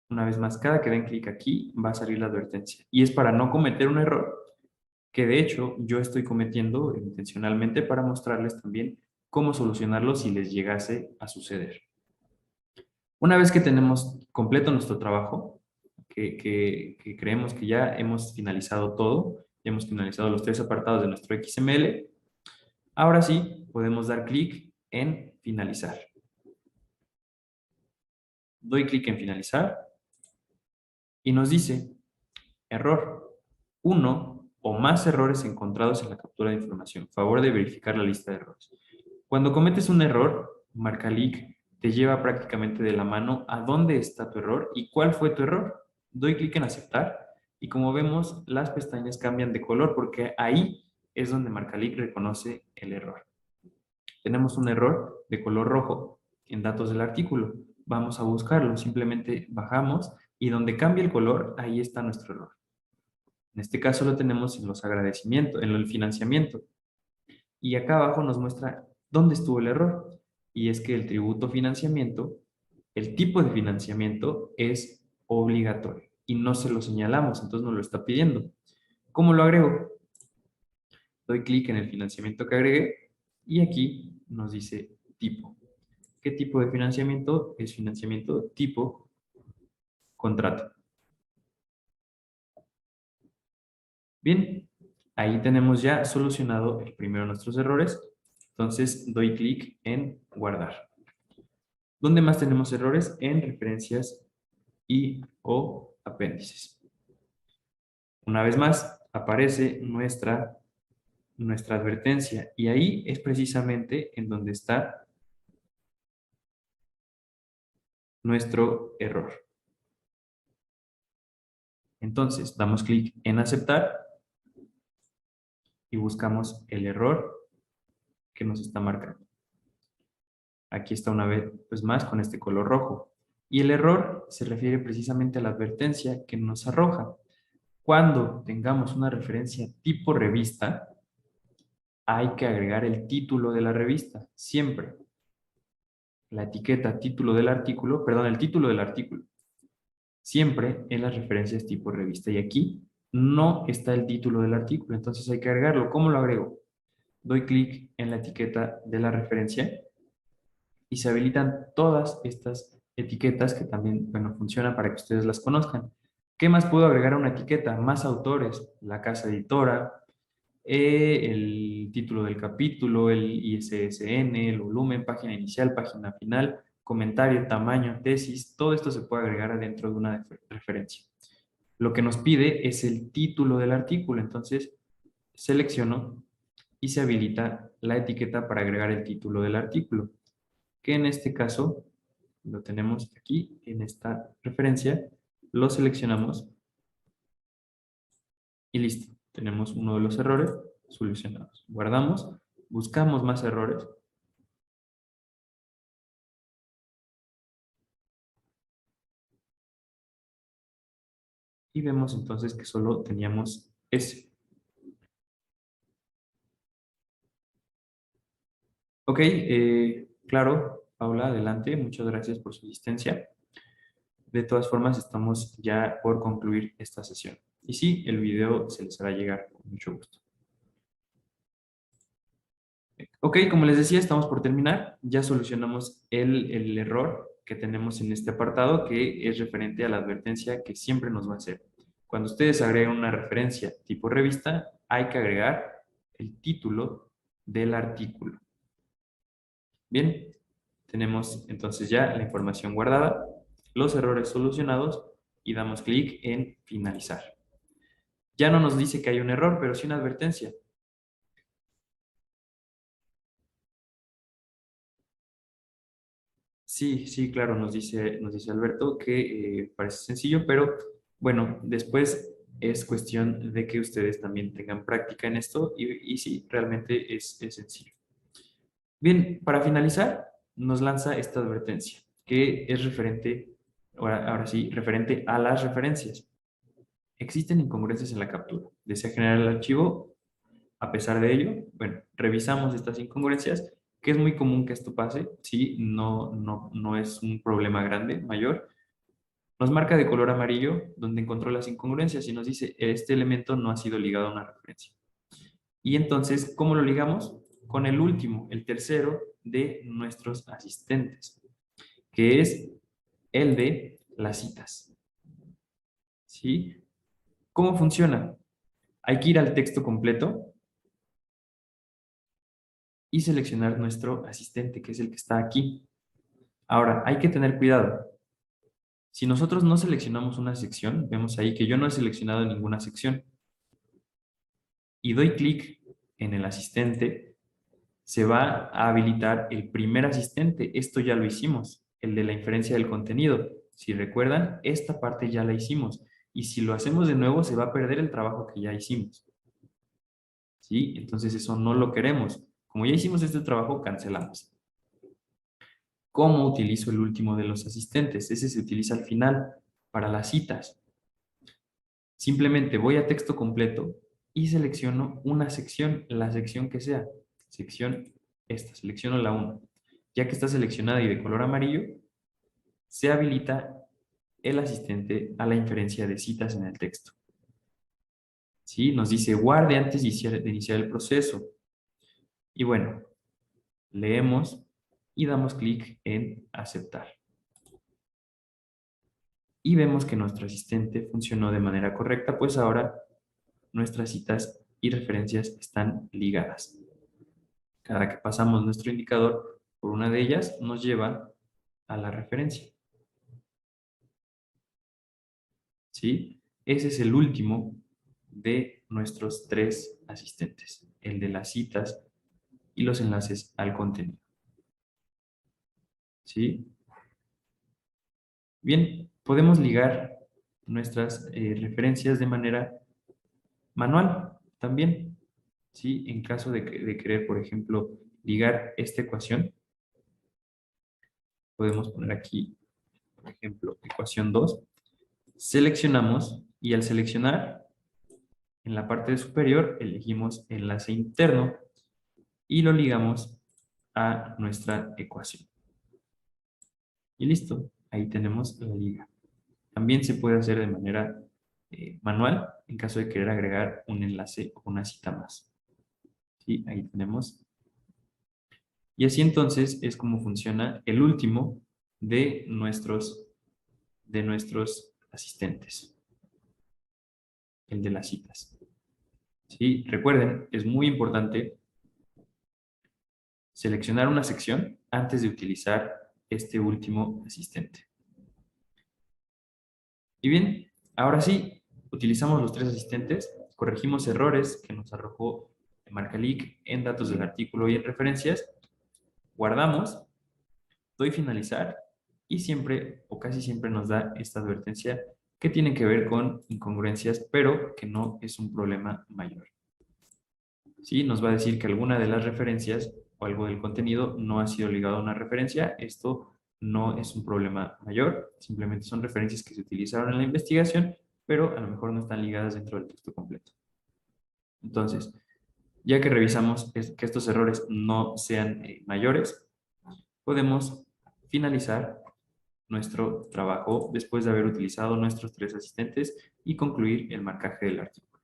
Speaker 1: Una vez más, cada que den clic aquí va a salir la advertencia. Y es para no cometer un error que de hecho yo estoy cometiendo intencionalmente para mostrarles también cómo solucionarlo si les llegase a suceder. Una vez que tenemos completo nuestro trabajo, que creemos que ya hemos finalizado todo, ya hemos finalizado los 3 apartados de nuestro XML, ahora sí podemos dar clic en finalizar. Doy clic en finalizar y nos dice, error, 1 o más errores encontrados en la captura de información. Favor de verificar la lista de errores. Cuando cometes un error, Marcalic te lleva prácticamente de la mano a dónde está tu error y cuál fue tu error. Doy clic en aceptar y como vemos, las pestañas cambian de color porque ahí es donde Marcalic reconoce el error. Tenemos un error de color rojo en datos del artículo. Vamos a buscarlo, simplemente bajamos y donde cambia el color, ahí está nuestro error. En este caso lo tenemos en los agradecimientos, en el financiamiento. Y acá abajo nos muestra dónde estuvo el error. Y es que el tributo financiamiento, el tipo de financiamiento es obligatorio y no se lo señalamos, entonces nos lo está pidiendo. ¿Cómo lo agrego? Doy clic en el financiamiento que agregué y aquí nos dice tipo. ¿Qué tipo de financiamiento? Es financiamiento tipo contrato. Bien, ahí tenemos ya solucionado el primero de nuestros errores. Entonces doy clic en guardar. ¿Dónde más tenemos errores? En referencias y o apéndices. Una vez más, aparece nuestro nuestra advertencia. Y ahí es precisamente en donde está nuestro error. Entonces, damos clic en aceptar y buscamos el error que nos está marcando. Aquí está una vez pues más con este color rojo. Y el error se refiere precisamente a la advertencia que nos arroja. Cuando tengamos una referencia tipo revista, hay que agregar el título de la revista, siempre. La etiqueta título del artículo, perdón, el título del artículo. Siempre en las referencias tipo revista. Y aquí no está el título del artículo, entonces hay que agregarlo. ¿Cómo lo agrego? Doy clic en la etiqueta de la referencia y se habilitan todas estas etiquetas que también, bueno, funcionan para que ustedes las conozcan. ¿Qué más puedo agregar a una etiqueta? Más autores, la casa editora, el título del capítulo, el ISSN, el volumen, página inicial, página final, comentario, tamaño, tesis, todo esto se puede agregar adentro de una referencia. Lo que nos pide es el título del artículo, entonces selecciono y se habilita la etiqueta para agregar el título del artículo, que en este caso lo tenemos aquí en esta referencia, lo seleccionamos y listo. Tenemos uno de los errores solucionados. Guardamos, buscamos más errores. Y vemos entonces que solo teníamos ese. Ok, claro, Paula, adelante. Muchas gracias por su asistencia. De todas formas, estamos ya por concluir esta sesión. Y sí, el video se les hará llegar con mucho gusto. Ok, como les decía, estamos por terminar. Ya solucionamos el error que tenemos en este apartado, que es referente a la advertencia que siempre nos va a hacer. Cuando ustedes agregan una referencia tipo revista, hay que agregar el título del artículo. Bien, tenemos entonces ya la información guardada, los errores solucionados y damos clic en finalizar. Ya no nos dice que hay un error, pero sí una advertencia. Sí, sí, claro, nos dice Alberto que parece sencillo, pero bueno, después es cuestión de que ustedes también tengan práctica en esto y sí, realmente es sencillo. Bien, para finalizar, nos lanza esta advertencia, que es referente, ahora sí, referente a las referencias. Existen incongruencias en la captura. ¿Desea generar el archivo? A pesar de ello, bueno, revisamos estas incongruencias, que es muy común que esto pase, sí, no es un problema grande, mayor. Nos marca de color amarillo donde encontró las incongruencias y nos dice, este elemento no ha sido ligado a una referencia. Y entonces, ¿cómo lo ligamos? Con el último, el tercero de nuestros asistentes, que es el de las citas. ¿Sí? ¿Cómo funciona? Hay que ir al texto completo y seleccionar nuestro asistente, que es el que está aquí. Ahora, hay que tener cuidado. Si nosotros no seleccionamos una sección, vemos ahí que yo no he seleccionado ninguna sección y doy clic en el asistente, se va a habilitar el primer asistente. Esto ya lo hicimos, el de la inferencia del contenido. Si recuerdan, esta parte ya la hicimos y si lo hacemos de nuevo se va a perder el trabajo que ya hicimos. ¿Sí? Entonces eso no lo queremos. Como ya hicimos este trabajo, cancelamos. ¿Cómo utilizo el último de los asistentes? Ese se utiliza al final para las citas. Simplemente voy a texto completo y selecciono una sección, la sección que sea. Sección esta, selecciono la 1. Ya que está seleccionada y de color amarillo, se habilita el asistente a la inferencia de citas en el texto. ¿Sí? Nos dice guarde antes de iniciar el proceso. Y bueno, leemos y damos clic en aceptar. Y vemos que nuestro asistente funcionó de manera correcta, pues ahora nuestras citas y referencias están ligadas. Cada que pasamos nuestro indicador por una de ellas, nos lleva a la referencia. ¿Sí? Ese es el último de nuestros 3 asistentes. el de las citas y los enlaces al contenido. ¿Sí? Bien, podemos ligar nuestras referencias de manera manual también. ¿Sí? En caso de querer, por ejemplo, ligar esta ecuación, podemos poner aquí, por ejemplo, ecuación 2. Seleccionamos y al seleccionar, en la parte superior elegimos enlace interno y lo ligamos a nuestra ecuación. Y listo, ahí tenemos la liga. También se puede hacer de manera manual en caso de querer agregar un enlace o una cita más. ¿Sí? Ahí tenemos. Y así entonces es como funciona el último de nuestros asistentes, el de las citas. ¿Sí? Recuerden, es muy importante seleccionar una sección antes de utilizar este último asistente. Y bien, ahora sí, utilizamos los tres asistentes, corregimos errores que nos arrojó Marcalic en datos del artículo y en referencias, guardamos, doy finalizar y siempre o casi siempre nos da esta advertencia que tiene que ver con incongruencias, pero que no es un problema mayor. ¿Sí? Nos va a decir que alguna de las referencias o algo del contenido no ha sido ligado a una referencia. Esto no es un problema mayor, simplemente son referencias que se utilizaron en la investigación, pero a lo mejor no están ligadas dentro del texto completo. Entonces, ya que revisamos que estos errores no sean mayores, podemos finalizar nuestro trabajo después de haber utilizado nuestros tres asistentes y concluir el marcaje del artículo.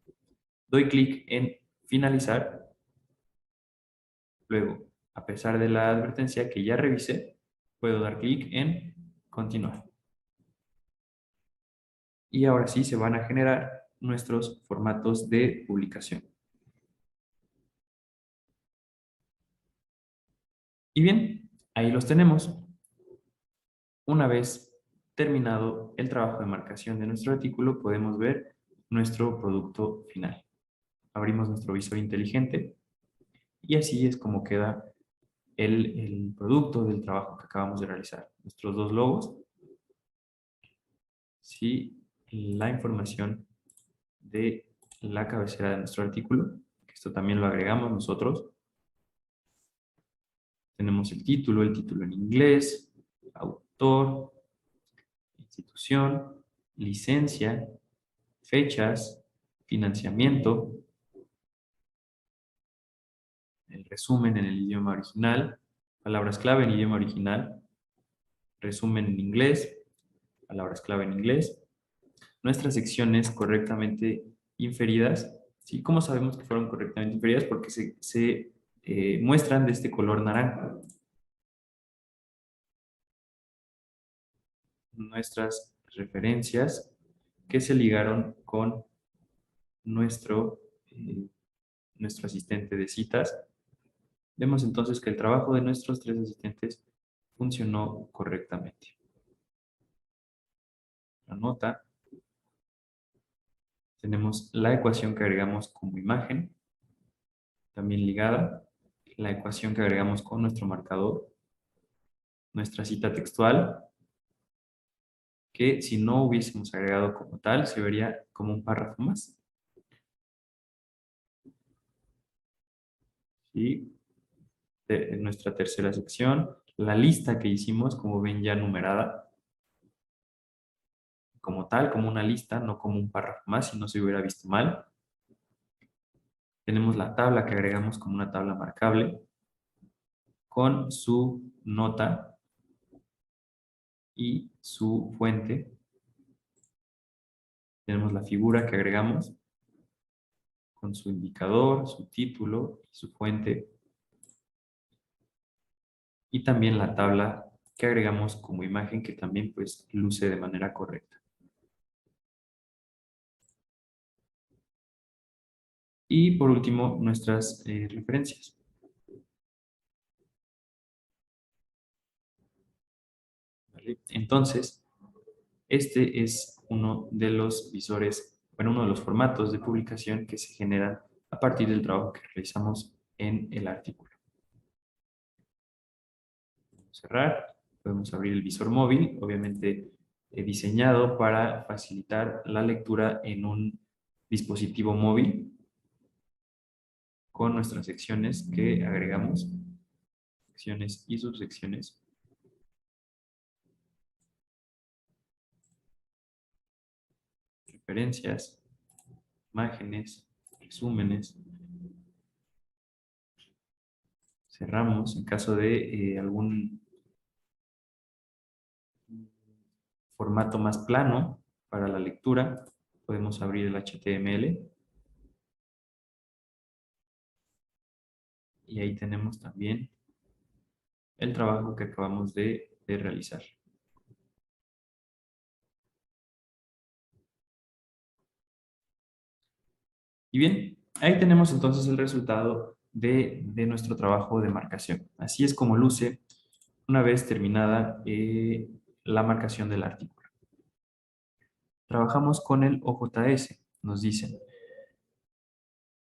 Speaker 1: Doy clic en finalizar. Luego, a pesar de la advertencia que ya revisé, puedo dar clic en continuar. Y ahora sí se van a generar nuestros formatos de publicación. Y bien, ahí los tenemos. Una vez terminado el trabajo de marcación de nuestro artículo, podemos ver nuestro producto final. Abrimos nuestro visor inteligente y así es como queda el producto del trabajo que acabamos de realizar. Nuestros dos logos, ¿sí? La información de la cabecera de nuestro artículo, que esto también lo agregamos nosotros. Tenemos el título en inglés, autor, institución, licencia, fechas, financiamiento, el resumen en el idioma original, palabras clave en idioma original, resumen en inglés, palabras clave en inglés, nuestras secciones correctamente inferidas. ¿Sí? ¿Cómo sabemos que fueron correctamente inferidas? Porque se muestran de este color naranja. Nuestras referencias que se ligaron con nuestro, nuestro asistente de citas. Vemos entonces que el trabajo de nuestros tres asistentes funcionó correctamente. La nota. Tenemos la ecuación que agregamos como imagen, también ligada. La ecuación que agregamos con nuestro marcador. Nuestra cita textual, que si no hubiésemos agregado como tal, se vería como un párrafo más. ¿Sí? De nuestra tercera sección, la lista que hicimos, como ven ya numerada, como tal, como una lista, no como un párrafo más, si no se hubiera visto mal. Tenemos la tabla que agregamos como una tabla marcable, con su nota y su fuente. Tenemos la figura que agregamos con su indicador, su título y su fuente. Y también la tabla que agregamos como imagen que también pues luce de manera correcta. Y por último, nuestras referencias. ¿Vale? Entonces, este es uno de los visores, bueno, uno de los formatos de publicación que se generan a partir del trabajo que realizamos en el artículo. Cerrar, podemos abrir el visor móvil, obviamente diseñado para facilitar la lectura en un dispositivo móvil con nuestras secciones que agregamos, secciones y subsecciones. Referencias, imágenes, resúmenes. Cerramos en caso de algún formato más plano para la lectura. Podemos abrir el HTML. Y ahí tenemos también el trabajo que acabamos de realizar. Y bien, ahí tenemos entonces el resultado de nuestro trabajo de marcación. Así es como luce una vez terminada la marcación del artículo. Trabajamos con el OJS. Nos dicen,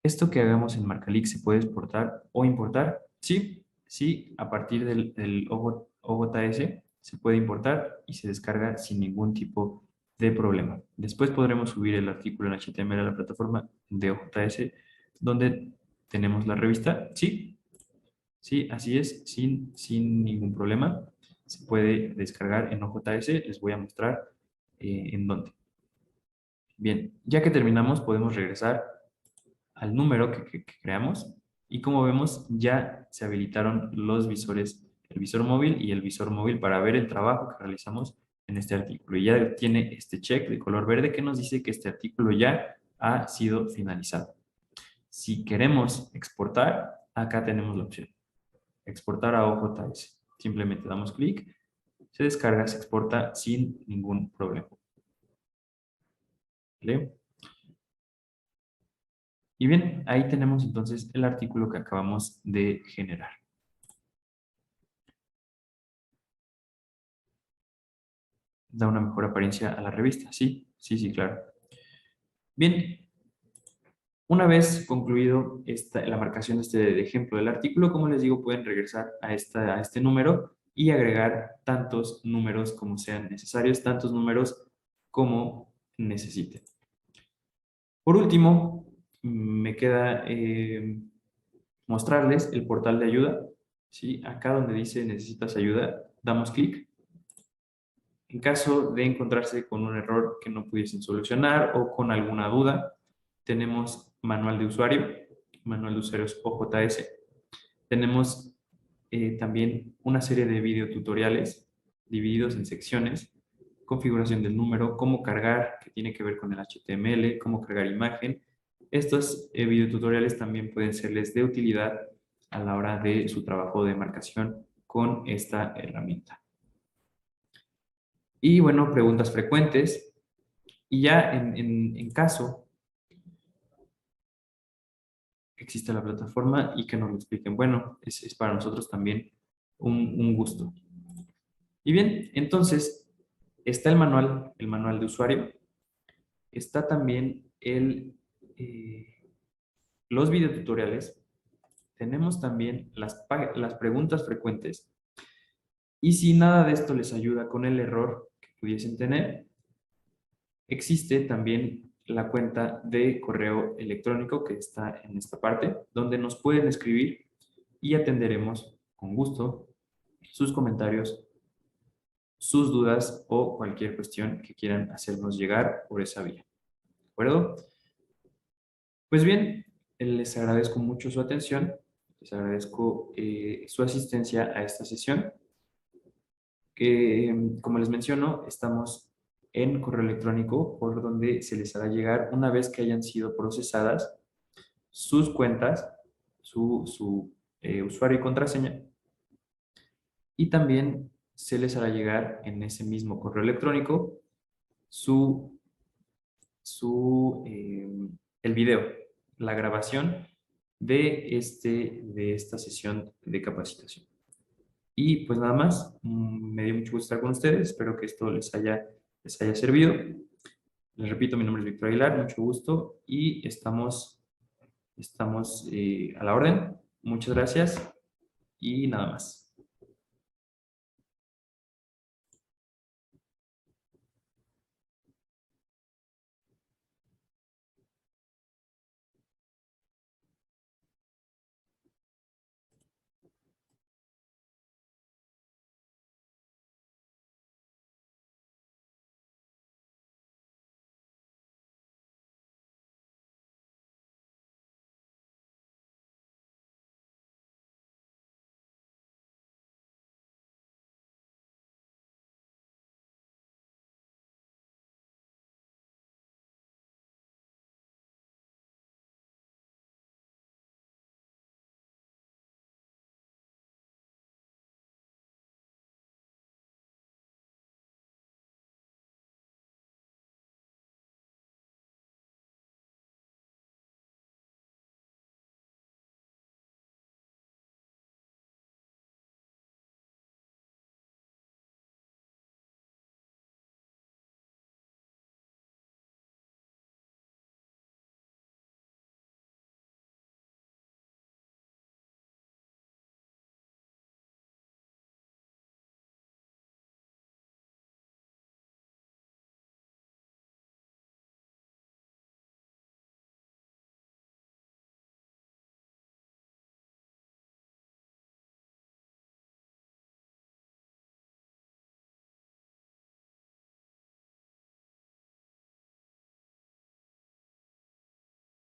Speaker 1: ¿esto que hagamos en Marcalix se puede exportar o importar? Sí, sí, a partir del OJS se puede importar y se descarga sin ningún tipo de problema. Después podremos subir el artículo en HTML a la plataforma de OJS donde tenemos la revista. Sí, sí, así es, sin ningún problema. Se puede descargar en OJS. Les voy a mostrar en dónde. Bien, ya que terminamos podemos regresar al número que creamos y como vemos ya se habilitaron los visores, el visor móvil y el visor móvil para ver el trabajo que realizamos en este artículo. Y ya tiene este check de color verde que nos dice que este artículo ya ha sido finalizado. Si queremos exportar, acá tenemos la opción. Exportar a OJS. Simplemente damos clic, se descarga, se exporta sin ningún problema. ¿Vale? Y bien, ahí tenemos entonces el artículo que acabamos de generar. Da una mejor apariencia a la revista. Sí, sí, sí, claro. Bien, una vez concluido la marcación de este ejemplo del artículo, como les digo, pueden regresar a este número y agregar tantos números como sean necesarios, tantos números como necesiten. Por último, me queda mostrarles el portal de ayuda. ¿Sí? Acá donde dice necesitas ayuda, damos clic. En caso de encontrarse con un error que no pudiesen solucionar o con alguna duda, tenemos manual de usuarios OJS. Tenemos también una serie de videotutoriales divididos en secciones, configuración del número, cómo cargar, que tiene que ver con el HTML, cómo cargar imagen. Estos videotutoriales también pueden serles de utilidad a la hora de su trabajo de marcación con esta herramienta. Y bueno, preguntas frecuentes. Y ya en caso que exista la plataforma y que nos lo expliquen, bueno, es para nosotros también un gusto. Y bien, entonces está el manual de usuario. Está también los videotutoriales. Tenemos también las preguntas frecuentes. Y si nada de esto les ayuda con el error que pudiesen tener, existe también la cuenta de correo electrónico que está en esta parte, donde nos pueden escribir y atenderemos con gusto sus comentarios, sus dudas o cualquier cuestión que quieran hacernos llegar por esa vía. ¿De acuerdo? Pues bien, les agradezco mucho su atención, les agradezco su asistencia a esta sesión, que como les menciono, estamos en correo electrónico por donde se les hará llegar una vez que hayan sido procesadas sus cuentas, su usuario y contraseña, y también se les hará llegar en ese mismo correo electrónico el video, la grabación de esta sesión de capacitación. Y pues nada más, me dio mucho gusto estar con ustedes, espero que esto les haya servido. Les repito, mi nombre es Víctor Aguilar, mucho gusto y estamos estamos a la orden. Muchas gracias y nada más.